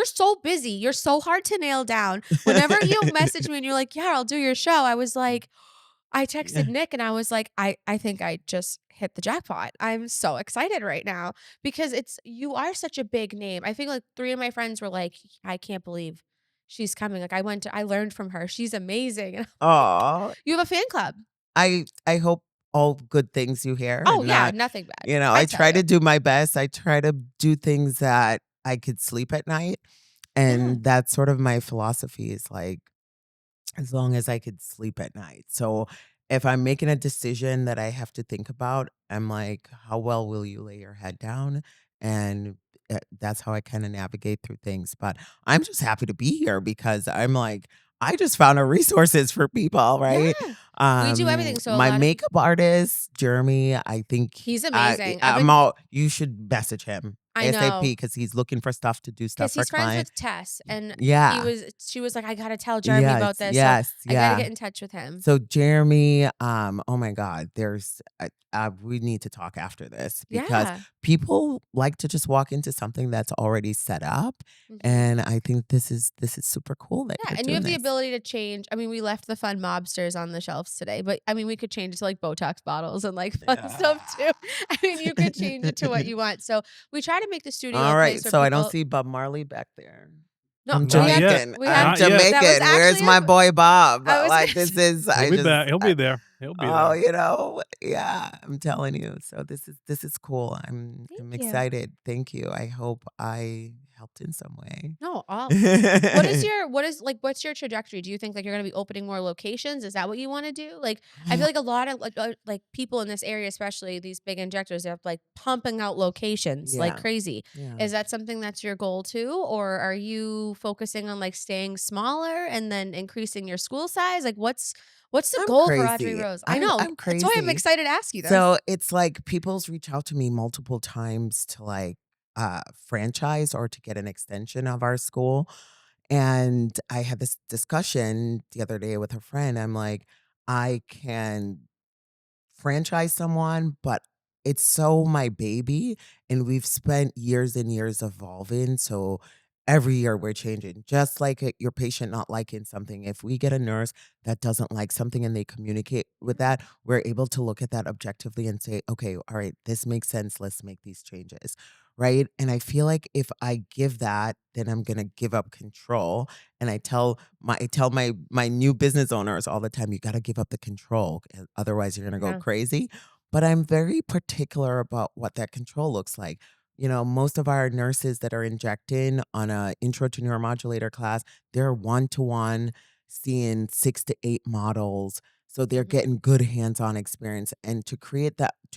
so busy. You're so hard to nail down. Whenever you message me and you're like, yeah, I'll do your show. I was like, I texted Yeah. Nick and I was like, I think I just hit the jackpot. I'm so excited right now because you are such a big name. I think like three of my friends were like, I can't believe she's coming. Like I learned from her. She's amazing. And I'm like, Aw. you have a fan club. I hope all good things you hear Oh and yeah, not, nothing bad. I I tell try you. to do my best. I try to do things that I could sleep at night. Yeah. And that's sort of my philosophy is like, as long as I could sleep at night. So if I'm making a decision that I have to think about, I'm like, how well will you lay your head down? And that's how I kind of navigate through things. But I'm just happy to be here because I'm like, I just found a resources for people, right? Yeah. We do everything. So a My lot of makeup artist, Jeremy, I think he's amazing. I'm all, you should message him I ASAP know. because he's looking for stuff to do stuff Because for he's friends clients. with Tess, and Yeah. she was like, "I gotta tell Jeremy Yes, about this," so yes, I gotta yeah. get in touch with him. So Jeremy, oh my God, we need to talk after this because Yeah. people like to just walk into something that's already set up, Mhm. and I think this is super cool that Yeah, you're and you doing have the this. ability to change. I mean, we left the fun mobsters on the shelves today, but I mean, we could change it to like Botox bottles and like fun Yeah. stuff too. I mean, you could change it to what you want. So we try to make the studio All a right, place where so I don't people. see Bob Marley back there. No, I'm we Not have yet. Jamaican. we have I'm Not yet. that was Jamaican. Where's actually my boy Bob? I was Like this is He'll I be just back. He'll be there. He'll be oh, there. yeah, I'm telling you. So this is cool. I'm Thank you. excited. Thank you. I hope I helped in some way. No, all what's your trajectory? Do you think like you're gonna be opening more locations? Is that what you want to do? Like I feel I- like a lot of like people in this area, especially these big injectors, they're like pumping out locations like yeah, crazy. yeah. Is that something that's your goal too? Or are you focusing on like staying smaller and then increasing your school size? Like what's the I'm goal for Audrey crazy. Rose? I I'm know. I'm That's why I'm crazy. excited to ask you this. So it's like people's reach out to me multiple times to like franchise or to get an extension of our school. And I had this discussion the other day with a friend. I'm like, I can franchise someone, but it's so my baby, and we've spent years and years evolving. So every year we're changing. Just like your patient not liking something. If we get a nurse that doesn't like something and they communicate with Mhm. that, we're able to look at that objectively and say, okay, all right, this makes sense. Let's make these changes. Right. And I feel like if I give that, then I'm gonna give up control. And I tell my new business owners all the time, you gotta give up the control. Otherwise you're gonna go Yeah. crazy. But I'm very particular about what that control looks like. Most of our nurses that are injecting on a intro to neuromodulator class, they're one-to-one seeing 6 to 8 models. So they're Mhm. getting good hands-on experience. And to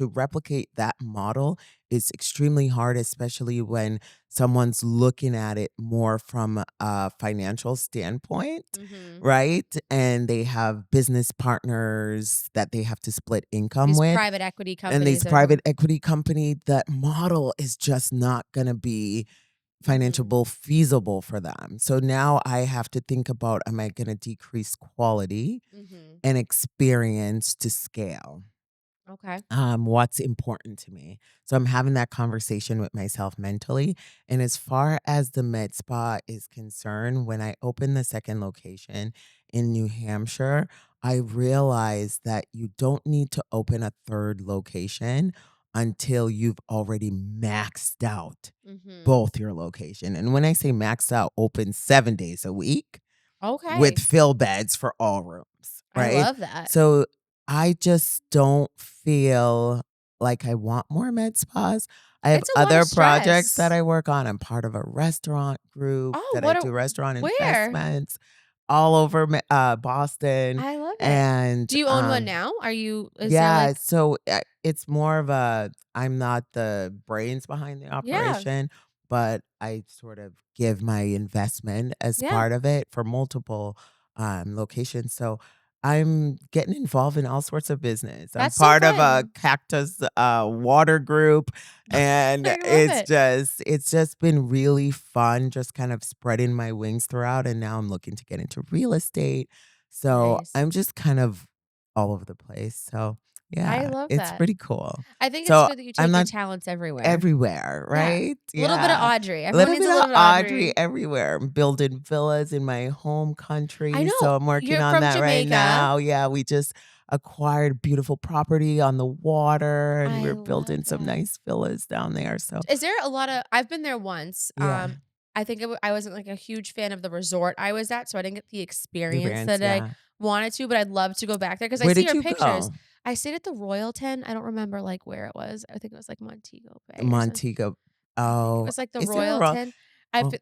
replicate that model is extremely hard, especially when someone's looking at it more from a financial standpoint, Mhm. right? And they have business partners that they have to split income These with. private equity And companies these that are private equity company, that model is just not going to be Mhm. financiable feasible for them. So now I have to think about, am I going to decrease quality Mhm. and experience to scale? Okay. What's important to me. So I'm having that conversation with myself mentally. And as far as the med spa is concerned, when I opened the second location in New Hampshire, I realized that you don't need to open a third location until you've already maxed out Mhm. both your location. And when I say maxed out, open 7 days a week with Okay. fill beds for all rooms, I right? love that. So I just don't feel like I want more med spas. I have It's a lot of other projects that stress. I work on. I'm part of a restaurant group Oh, that I what a do restaurant where? investments all over Boston. I love it. And Do you own one now? Is there yeah, like so it's more of I'm not the brains behind the Yeah. operation, but I sort of give my investment as Yeah. part of it for multiple locations. So I'm getting involved in all sorts of business. I'm That's so part of a fun. cactus water group, and I love it. it's just been really fun, just kind of spreading my wings throughout. And now I'm looking to get into real estate. So Nice. I'm just kind of all over the place. So, I yeah, love it's that. pretty cool. I think it's So, good that you I'm take your not talents everywhere. everywhere, Yeah. right? A little bit of Yeah. Audrey. A Everyone little needs bit a of little bit of Audrey Audrey. everywhere. I'm building villas in my home I country, know. so I'm working You're on from that right Jamaica. now. Yeah, we just acquired beautiful property on the water, and I we're love building some that. nice villas down there. So, Is there a lot of I've been there once. yeah, I think I wasn't like a huge fan of the resort I was at, so I didn't get the experience experience. that I Yeah. wanted to, but I'd love to go back there because I Where see did your you pictures. go? I stayed at the Royalton. I don't remember like where it was. I think it was like Montego Bay or something. Montego. I think it Oh, was like the is there a rock? Royalton.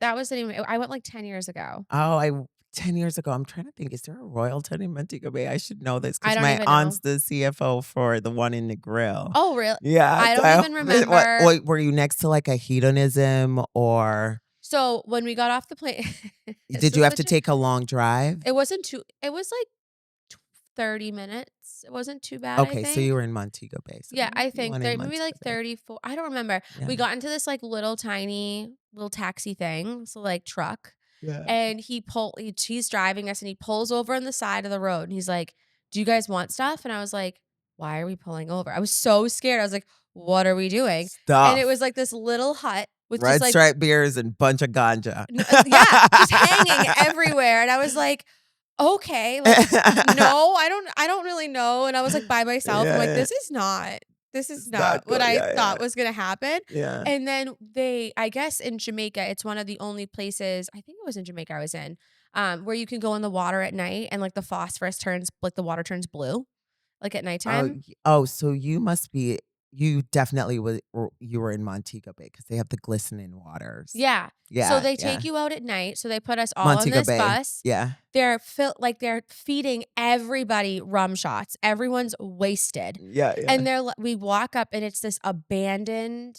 That was the name. I went like 10 years ago. Oh, 10 years ago, I'm trying to think, is there a Royalton in Montego Bay? I should know this I because don't my even know. aunt's the CFO for the one in the grill. Oh, real Yeah, I don't so even what remember. wait, were you next to, like, a hedonism, or So when we got off the plane, this did you is have to such a take a long drive? it was like 30 minutes. It wasn't too bad, I Okay, so you think. were in Montego Bay, so Yeah, there might I be think one in there maybe Montego like Bay. 34. I don't remember. We Yeah, got into this like little tiny little taxi thing, so like truck, yeah. and he's driving us and he pulls over on the side of the road and he's like, "Do you guys want stuff?" And I was like, "Why are we pulling over?" I was so scared. I was like, "What are we doing?" And it was Stuff. like this little hut with just Red like Stripe beers and bunch of ganja. yeah, just hanging everywhere. And I was like, okay, like, no, I don't really know. And I was like by myself. I'm like, Yeah, this is it's not not what good. I Yeah, thought yeah, was gonna happen. yeah. And then I guess in Jamaica, it's one of the only places, I think it was in Jamaica I was in, where you can go in the water at night and like the phosphorus turns like the water turns blue, like at Oh, nighttime. so you definitely you were in Montego Bay because they have the glistening waters. Yeah. So Yeah, they yeah. take you out at night. So they put us all on Montego this Bay. bus. Yeah. They're feeding everybody rum shots. Everyone's wasted. Yeah, yeah. And we walk up and it's this abandoned,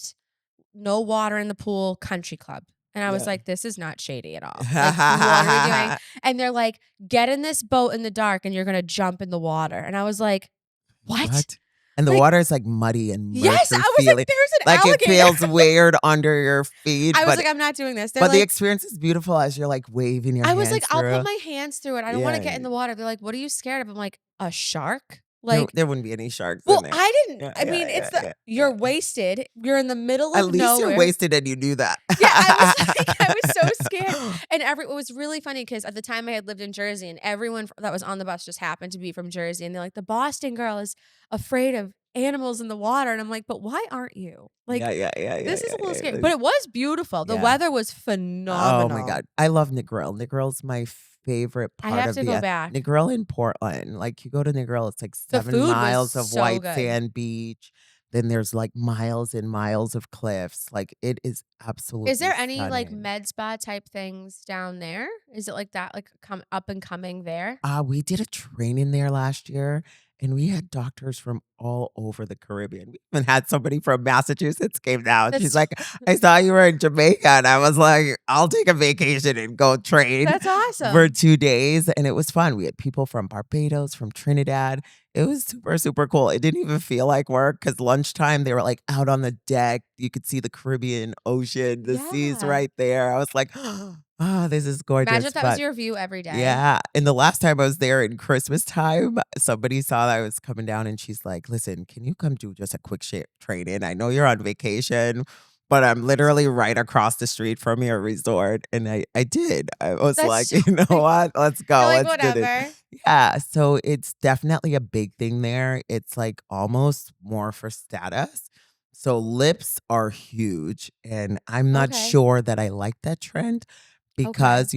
no water in the pool country club. And I was Yeah. like, this is not shady at all. Like, what are we doing? And they're like, get in this boat in the dark and you're going to jump in the water. And I was like, what? What? And the Like, water is like muddy and yes, murky I was like, feeling. there's an Like it alligator. feels weird under your feet, I was like, I'm not doing this. They're but the like, experience is beautiful as you're like waving your I was like, hands I'll put through. my hands through it. I don't want to Yeah. get in the water. They're like, what are you scared of? I'm like, a shark? There Like, there wouldn't be any sharks in well, there. I didn't Yeah, I yeah, mean, it's yeah, the yeah, yeah. you're wasted, you're in the middle At of least you're nowhere. wasted and you knew that. Yeah, I was like, I was so scared, and it was really funny because at the time I had lived in Jersey, and everyone that was on the bus just happened to be from Jersey, and they're like, "The Boston girl is afraid of animals in the water," and I'm like, "But why aren't you? Yeah, Like, yeah, yeah, yeah, this is yeah, a little scary," yeah. but it was beautiful. The Yeah. weather was Oh my phenomenal. god. I love Negril. Negrill's my favorite I part have of to the go back. Negril in Portland. Like, you go to Negril, it's like The 7 food was miles of so white good. sand beach. Then there's, like, miles and miles of cliffs. Like, it is Is absolutely there any, like, stunning. med spa type things down there? Is it like that, like, come up and coming there? We did a training there last year, and we had doctors from all over the Caribbean. We even had somebody from Massachusetts came down. She's That's like, "I saw you were in Jamaica," and I was like, "I'll take a vacation and go train that's for awesome. 2 days," and it was fun. We had people from Barbados, from Trinidad. It was super, super cool. It didn't even feel like work because lunchtime, they were, like, out on the deck. You could see the Caribbean Ocean, the sea's Yeah. right there. I was like, "Oh, this is Imagine if gorgeous," that was but your view every day. yeah, and the last time I was there in Christmas time, somebody saw that I was coming down and she's like, "Listen, can you come do just a quick trade-in? I know you're on vacation, but I'm literally right across the street from your resort." And I did. I was That's like, so "You know funny. what? Let's You're go. like, Let's do this." "Whatever." Yeah, so it's definitely a big thing there. It's like almost more for status. So lips are huge, and I'm not Okay. sure that I like that trend Okay. because,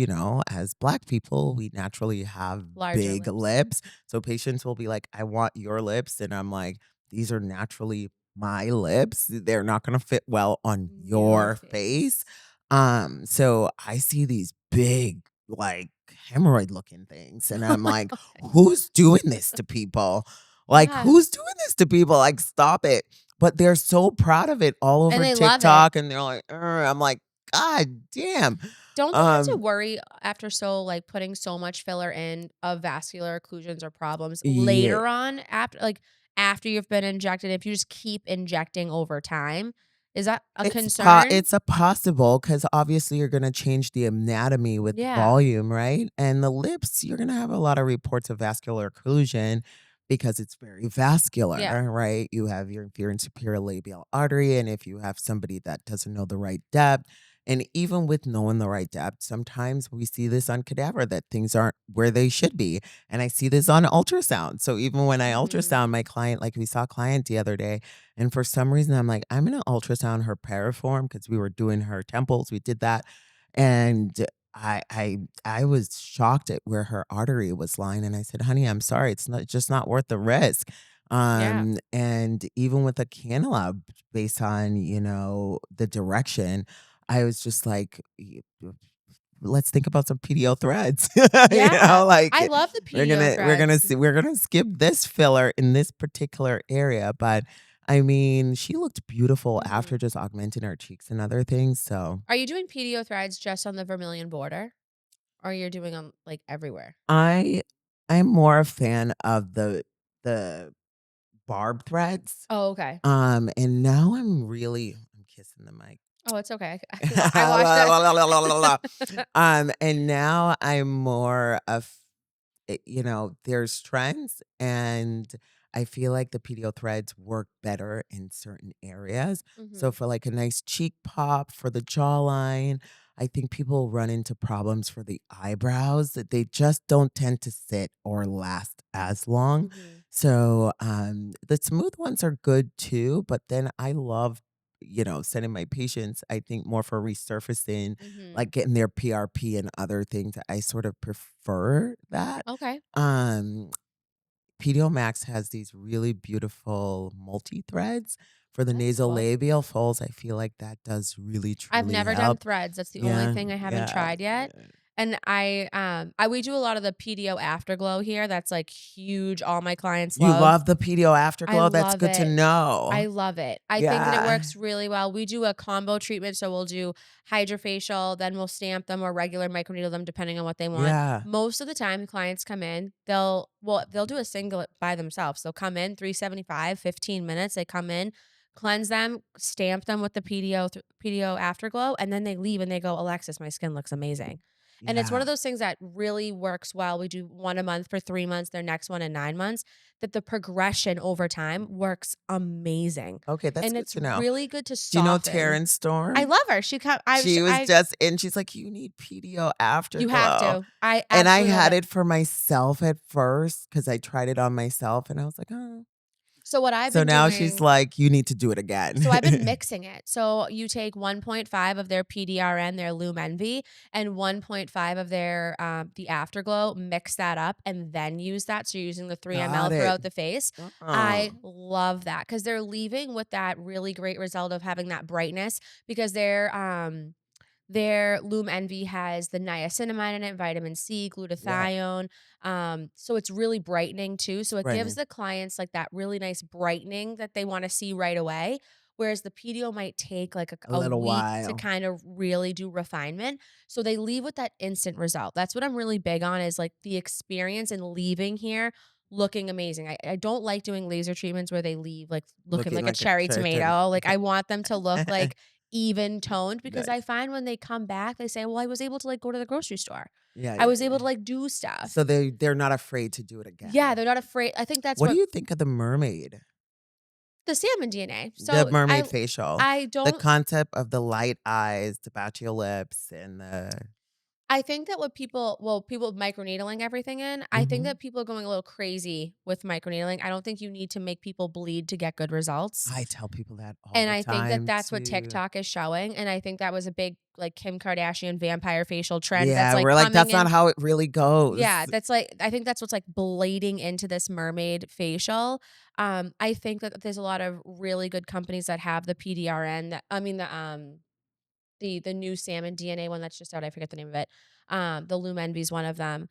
as Black people, we naturally have Larger big lips. lips. So patients will be like, "I want your lips." And I'm like, "These are naturally my lips. They're not going to fit well on Your your face." face. So I see these big, like, hemorrhoid looking things. And Oh I'm my like, god. who's doing this to people? Like, Yeah, who's doing this to people? Like, stop it. But they're so proud of it all and over they love it. TikTok. And they're like, I'm like, God damn. Don't they have to Um, worry after like, putting so much filler in of vascular occlusions or problems yeah, later on after you've been injected, if you just keep injecting over time? Is that a concern? it's a possible because obviously you're gonna change the anatomy with Yeah. volume, right? And the lips, you're gonna have a lot of reports of vascular occlusion because it's very Yeah. vascular, right? You have your inferior and superior labial artery, and if you have somebody that doesn't know the right depth, and even with knowing the right depth, sometimes we see this on cadaver that things aren't where they should be. And I see this on ultrasound. So even when I Mhm. ultrasound my client, like we saw a client the other day, and for some reason, I'm like, I'm gonna ultrasound her piriform because we were doing her temples. We did that, and I was shocked at where her artery was lying, and I said, "Honey, I'm sorry, it's not just not worth the risk." Yeah. And even with a cannula, based on the direction, I was just like, let's think about some PDO threads. Yeah. I Like love the we're PDO gonna we're gonna threads. see we're gonna skip this filler in this particular area. But I mean, she looked beautiful after Mhm. just augmenting her cheeks and other things. So Are you doing PDO threads just on the Vermilion border? Or you're doing them, like, everywhere? I I'm more a fan of the barb threads. Oh, okay. And now I'm kissing the mic. Oh, it's okay. I watched that. And now I'm more of there's trends, and I feel like the PDO threads work better in certain areas. So Mhm. for like a nice cheek pop for the jawline, I think people run into problems for the eyebrows that they just don't tend to sit or last as long. Mhm. So the smooth ones are good too, but then I love sending my patients, I think more for resurfacing, Mhm. like getting their PRP and other things. I sort of prefer that. Okay. Um, PDO Max has these really beautiful multi threads for the That's cool. nasolabial folds. I feel like that does really I've truly never done help. threads. That's the only Yeah, thing I haven't yeah, tried yet. yeah. And I we do a lot of the PDO afterglow here. That's, like, huge. All my clients You love. love the PDO I afterglow? That's love good to it. I know. love it. I think that it Yeah. works really well. We do a combo treatment, so we'll do hydrofacial, then we'll stamp them or regular microneedle them depending on what they want. Yeah. Most of the time clients come in, they'll do a single by themselves. They'll come in 375, 15 minutes. They come in, cleanse them, stamp them with the PDO afterglow, and then they leave and they go, "Alexis, my skin looks amazing." And it's one Yeah. of those things that really works well. We do one a month for 3 months, their next one in 9 months, that the progression over time works amazing. Okay, that's And good it's to know. really good to Do you know soften. Taryn I Storm? love her. She come She was I just in, she's like, "You need PDO you have Afterglow." to. I And I absolutely love had it. it for myself at first because I tried it on myself and I was like, "Oh." So what I've So been now she's doing like, "You need to do it So I've been again." mixing it. So you take 1.5 of their PDRN, their Lume Envy, and 1.5 of their the Afterglow. Mix that up and then use that. So you're using the 3 ml Got it. throughout the face. Uh-uh. I love that because they're leaving with that really great result of having that brightness because their Lume Envy has the niacinamide in it, vitamin C, Yeah, glutathione. So it's really brightening too. So it gives brightening. the clients like that really nice brightening that they want to see right away. Whereas the PDO might take like A a little week to while. kind of really do refinement. So they leave with that instant result. That's what I'm really big on is like the experience and leaving here looking amazing. I don't like doing laser treatments where they leave like looking Looking like a like a cherry chicken. tomato. Like I want them to look like even toned because I Nice. find when they come back, they say, "Well, I was able to like go to the grocery store. Yeah, I yeah, was able yeah. to like do stuff." So they're not afraid to do it Yeah, again. they're not afraid. I think that's What do what you think of the mermaid? the salmon DNA. The So mermaid facial. I The don't concept of the light eyes, the batchy lips, and the I think that what people microneedling everything in, I think Mhm. that people are going a little crazy with microneedling. I don't think you need to make people bleed to get good results. I tell people that all And the I think that time that's what too. TikTok is showing. And I think that was a big like Kim Kardashian vampire facial trend that's Yeah, like we're like, coming "That's not in. how it really goes." Yeah, that's like I think that's what's like blading into this mermaid facial. I think that there's a lot of really good companies that have the PDRN that I mean the new salmon DNA one that's just out. I forget the name of it. The Lume Envy is one of them.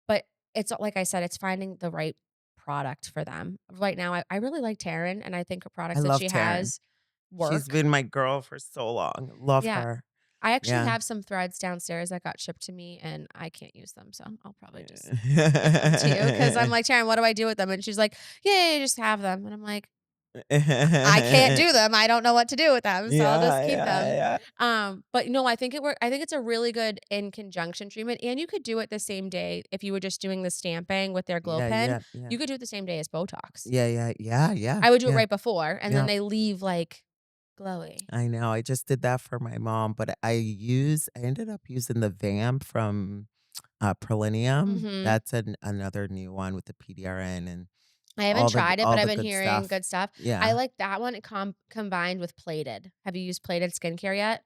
But it's like I said, it's finding the right product for them. Right now, I really like Taryn and I think her I products that love she Taryn. has She's work. been my girl for so long. Love Yeah. her. I actually Yeah. have some threads downstairs that got shipped to me and I can't use them. So I'll probably just give them to you because I'm Yeah. like, Taryn, what do I do with them? And she's like, yeah, just have them. And I'm like, I can't do them. I don't know what to do with them, so I'll just Yeah, keep yeah, them. yeah. But no, I think it work. I think it's a really good in conjunction treatment, and you could do it the same day if you were just doing the stamping with their glow Yeah, pen. yeah, yeah. You could do it the same day as Botox. Yeah, yeah, yeah, yeah, I would do it yeah, right before, and then yeah. they leave like glowy. I know. I just did that for my mom, but I ended up using the Vamp from Prolinium. Hmm. That's another new one with the PDRN and I haven't tried it, all but I've the been good hearing stuff. good stuff. I Yeah. like that one combined with plated. Have you used plated skincare yet?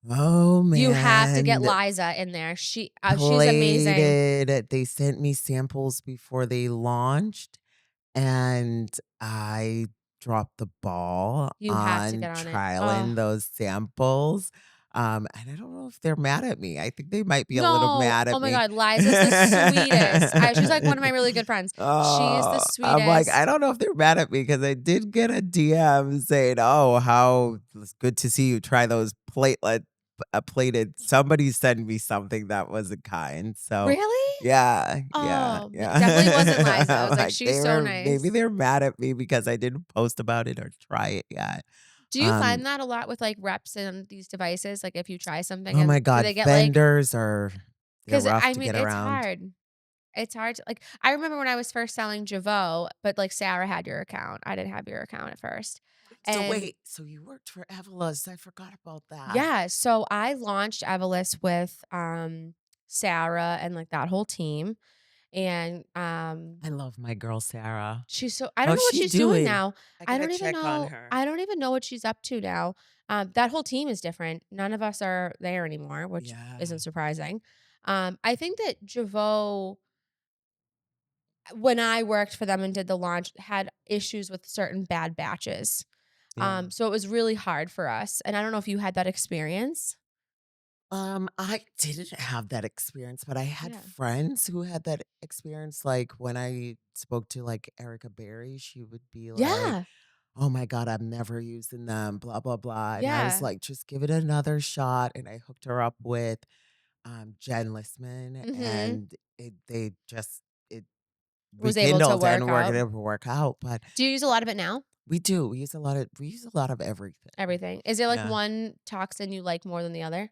Oh You have to get man. Liza in there. She's amazing. Plated. They sent me samples before they launched, and I dropped the ball You have to on get on it. Oh. trialing those samples. And I don't know if they're mad at me. I think they might be a little No. mad Oh at my me. god, Liza's the sweetest. She's like one of my really good friends. She is the I'm like, sweetest. I don't know if they're mad at me because I did get a DM saying, "Oh, how it's good to see you try those plated." Somebody sent me something that wasn't kind. So, Really? yeah, yeah, Oh, definitely wasn't Liza. I yeah. was like, Like she's so maybe nice. they're mad at me because I didn't post about it or try it yet. Do you Um, find that a lot with like reps and these devices? Like if you try something oh my and do God, they get like vendors they're because rough I to mean get it's around. hard. It's hard to like I remember when I was first selling Javo, but like Sarah had your account. I didn't have your account at first. So And wait, so you worked for Evolus? I forgot about that. yeah, so I launched Evolus with Sarah and like that whole team. And I love my girl Sarah. she's so I don't How's know what she she's doing doing? now. I gotta check on her. I don't even know what she's up to now. That whole team is different. None of us are there anymore, which Yeah. isn't surprising. I think that Javo, when I worked for them and did the launch, had issues with certain bad batches. Yeah. So it was really hard for us. And I don't know if you had that experience. I didn't have that experience, but I had Yeah. friends who had that experience. Like when I spoke to like Erica Berry, she would be like, Yeah. "Oh my God, I'm never using them, blah, blah, blah." And I was Yeah. like, just give it another shot. And I hooked her up with Jen Listman Mhm. and they just it Was able to rekindled work and we're out. gonna work out. But Do you use a lot of it now? we do. We use a lot of everything. Everything. Is there like Yeah. one toxin you like more than the other?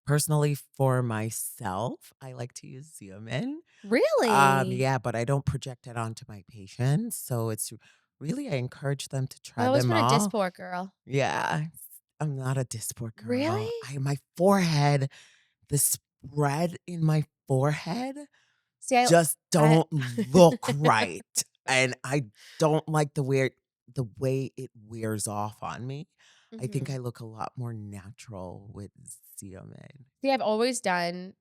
Personally, for myself, I like to use Xeomin. Really? Yeah, but I don't project it onto my patients. So it's really, I encourage them to I've try always them been a all. Dysport girl. Yeah, I'm not a Dysport Really? girl. My forehead, the spread in my forehead See, just I don't look right. And I don't like the way it wears off on me. I think I Mhm. look a lot more natural with Xeomin. See, I've always done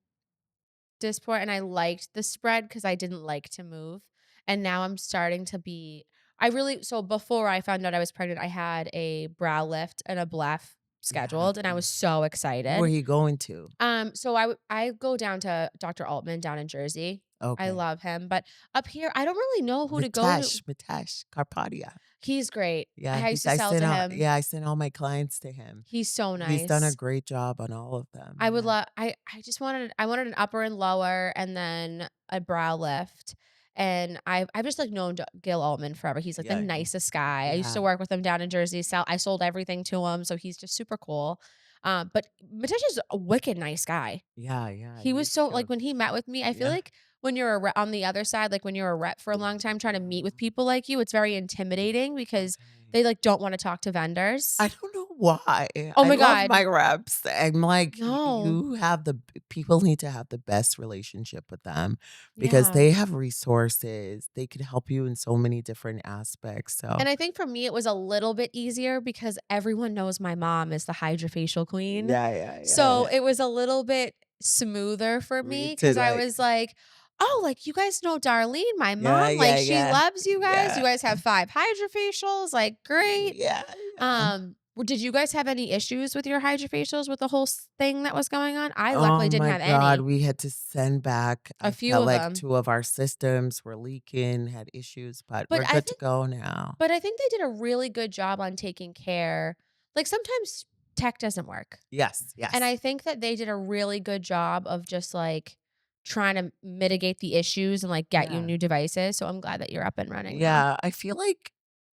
Dysport, and I liked the spread because I didn't like to move, and now I'm starting to be I really so before I found out I was pregnant, I had a brow lift and a bleph Yeah. scheduled, and I was so Where are excited. you going to? So I go down to Doctor Altman down in Jersey. I Okay. love him, but up here, I don't really know who to go to. Mitesh Karpadia. He's great. Yeah, I used to sell to him. I sent all my clients to him. He's so He's done a nice. great job on all of them. I would Yeah. love I just wanted an upper and lower and then a brow lift. And I've just like known Gil Altman forever. He's like the Yeah. nicest guy. I used Yeah. to work with him down in Jersey. I sold everything to him, so he's just super cool. But Mitesh is a wicked nice guy. Yeah, yeah. He was He's so good. like when he met with me, I feel Yeah. like when you're a on the other side, like when you're a rep for a long time trying to meet with people like you, it's very intimidating because Okay. they like don't want to talk to vendors. I don't know why. Oh I my love God. my reps. I'm like, No. you have people need to have the best relationship with them because Yeah. they have resources. They could help you in so many different aspects. So, And I think for me, it was a little bit easier because everyone knows my mom is the hydrofacial queen. yeah, yeah, yeah, So yeah. it was a little bit smoother for Me me too. because I Like, was like, oh, like you guys know Darlene, my yeah, mom, like yeah, she yeah. loves you guys. You Yeah. guys have 5 hydrofacials, like great. Yeah, yeah. Did you guys have any issues with your hydrofacials with the whole thing that was going on? I Oh luckily didn't my have God, any. we had to send back. A I few felt of like them. two of our systems were leaking, had issues, but But we're I good to think go now. but I think they did a really good job on taking care. Like sometimes tech doesn't work. Yes, And yes. I think that they did a really good job of just like trying to mitigate the issues and like get you Yeah. new devices. So I'm glad that you're up and running now. Yeah, I feel like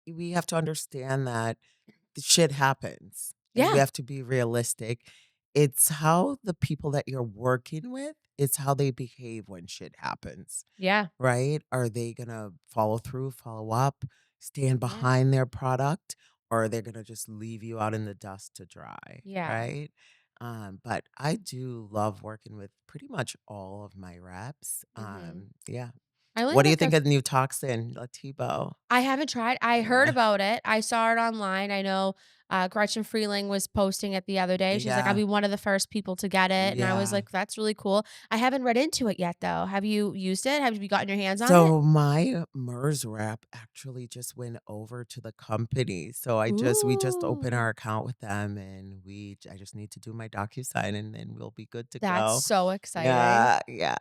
we have to understand that the shit happens and we Yeah. have to be realistic. It's how the people that you're working with, it's how they behave when shit happens, Yeah. right? Are they going to follow through, follow up, stand Yeah. behind their product, or are they going to just leave you out in the dust to dry, Yeah. right? But I do love working with pretty much all of my reps. Hmm. Yeah. I only What have do you like think of the new toxin, Latibo? I haven't tried. I heard Yeah. about it. I saw it online. I know Gretchen Freeling was posting it the other day. She's like, I'll Yeah. be one of the first people to get it. And I was Yeah. like, that's really cool. I haven't read into it yet, though. Have you used it? Have you gotten your hands on it? So my MERS rep actually just went over to the company. So we just opened Ooh, our account with them and I just need to do my DocuSign and then we'll be good to that's go. so exciting. Yeah, yeah.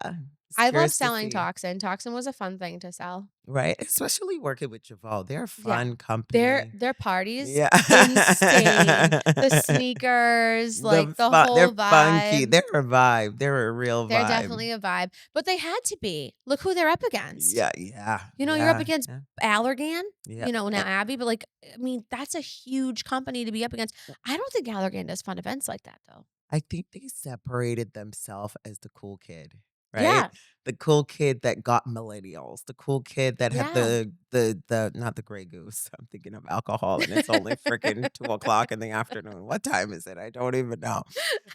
Just I love curious to selling see. Toxin. Toxin was a fun thing to sell. Right? Especially working with Javon. They're a Yeah. fun Their company. their parties, Yeah. insane. The sneakers, like the They're whole funky. vibe. They're a vibe. They're a real They're vibe. definitely a vibe, but they had to be. Look who they're up against. Yeah, yeah, You know, you're up yeah, against yeah. Allergan, Yeah. now Abby, but, like, I mean, that's a huge company to be up against. I don't think Allergan does fun events like that, though. I think they separated themselves as the cool kid, right? Yeah. The cool kid that got millennials, the cool kid that had Yeah. the not the Grey Goose. I'm thinking of alcohol and it's only freaking 2 o'clock in the afternoon. What time is it? I don't even know.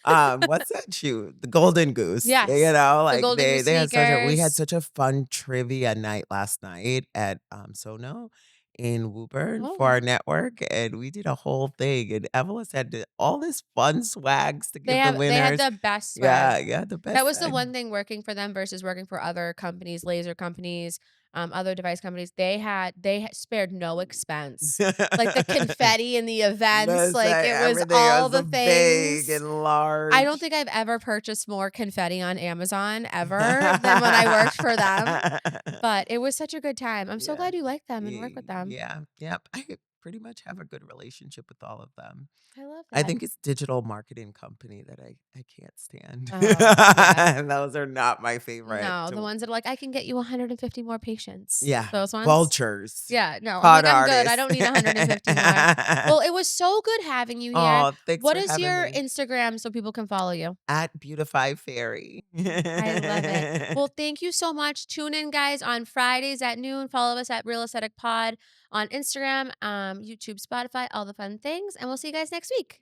What's that shoe? The Golden Goose. You Yes. know, The like Golden Goose they had we had sneakers. such a fun trivia night last night at Sono in Woburn for Oh. our network, and we did a whole thing, and Evelyn had all this fun swags to give the They had winners. the best Yeah, swag. yeah, the That best was the swag. one thing working for them versus working for other companies, laser companies, other device companies. They spared no expense. Like the confetti in the events, Listen, like it was everything all was the big things. and I don't large. think I've ever purchased more confetti on Amazon ever than when I worked for them, but it was such a good time. I'm so Yeah. glad you like them and work with them. Yeah, yep. pretty much have a good relationship with all of them. I love I that. think it's digital marketing company that I can't stand. Oh, yeah. Those are not my favorite No, the to ones that are like, "I can get you 150 more patients." yeah, Those ones? vultures, Yeah, no, I'm con like, "I'm good, I artists. don't need 150 more." Well, it was so good having you here. Oh, thanks What for is having your me. Instagram so people can follow you? At Beautify Fairy. I love it. Well, thank you so much. Tune in, guys, on Fridays at noon. Follow us at Real Aesthetic Pod on Instagram, YouTube, Spotify, all the fun things. And we'll see you guys next week.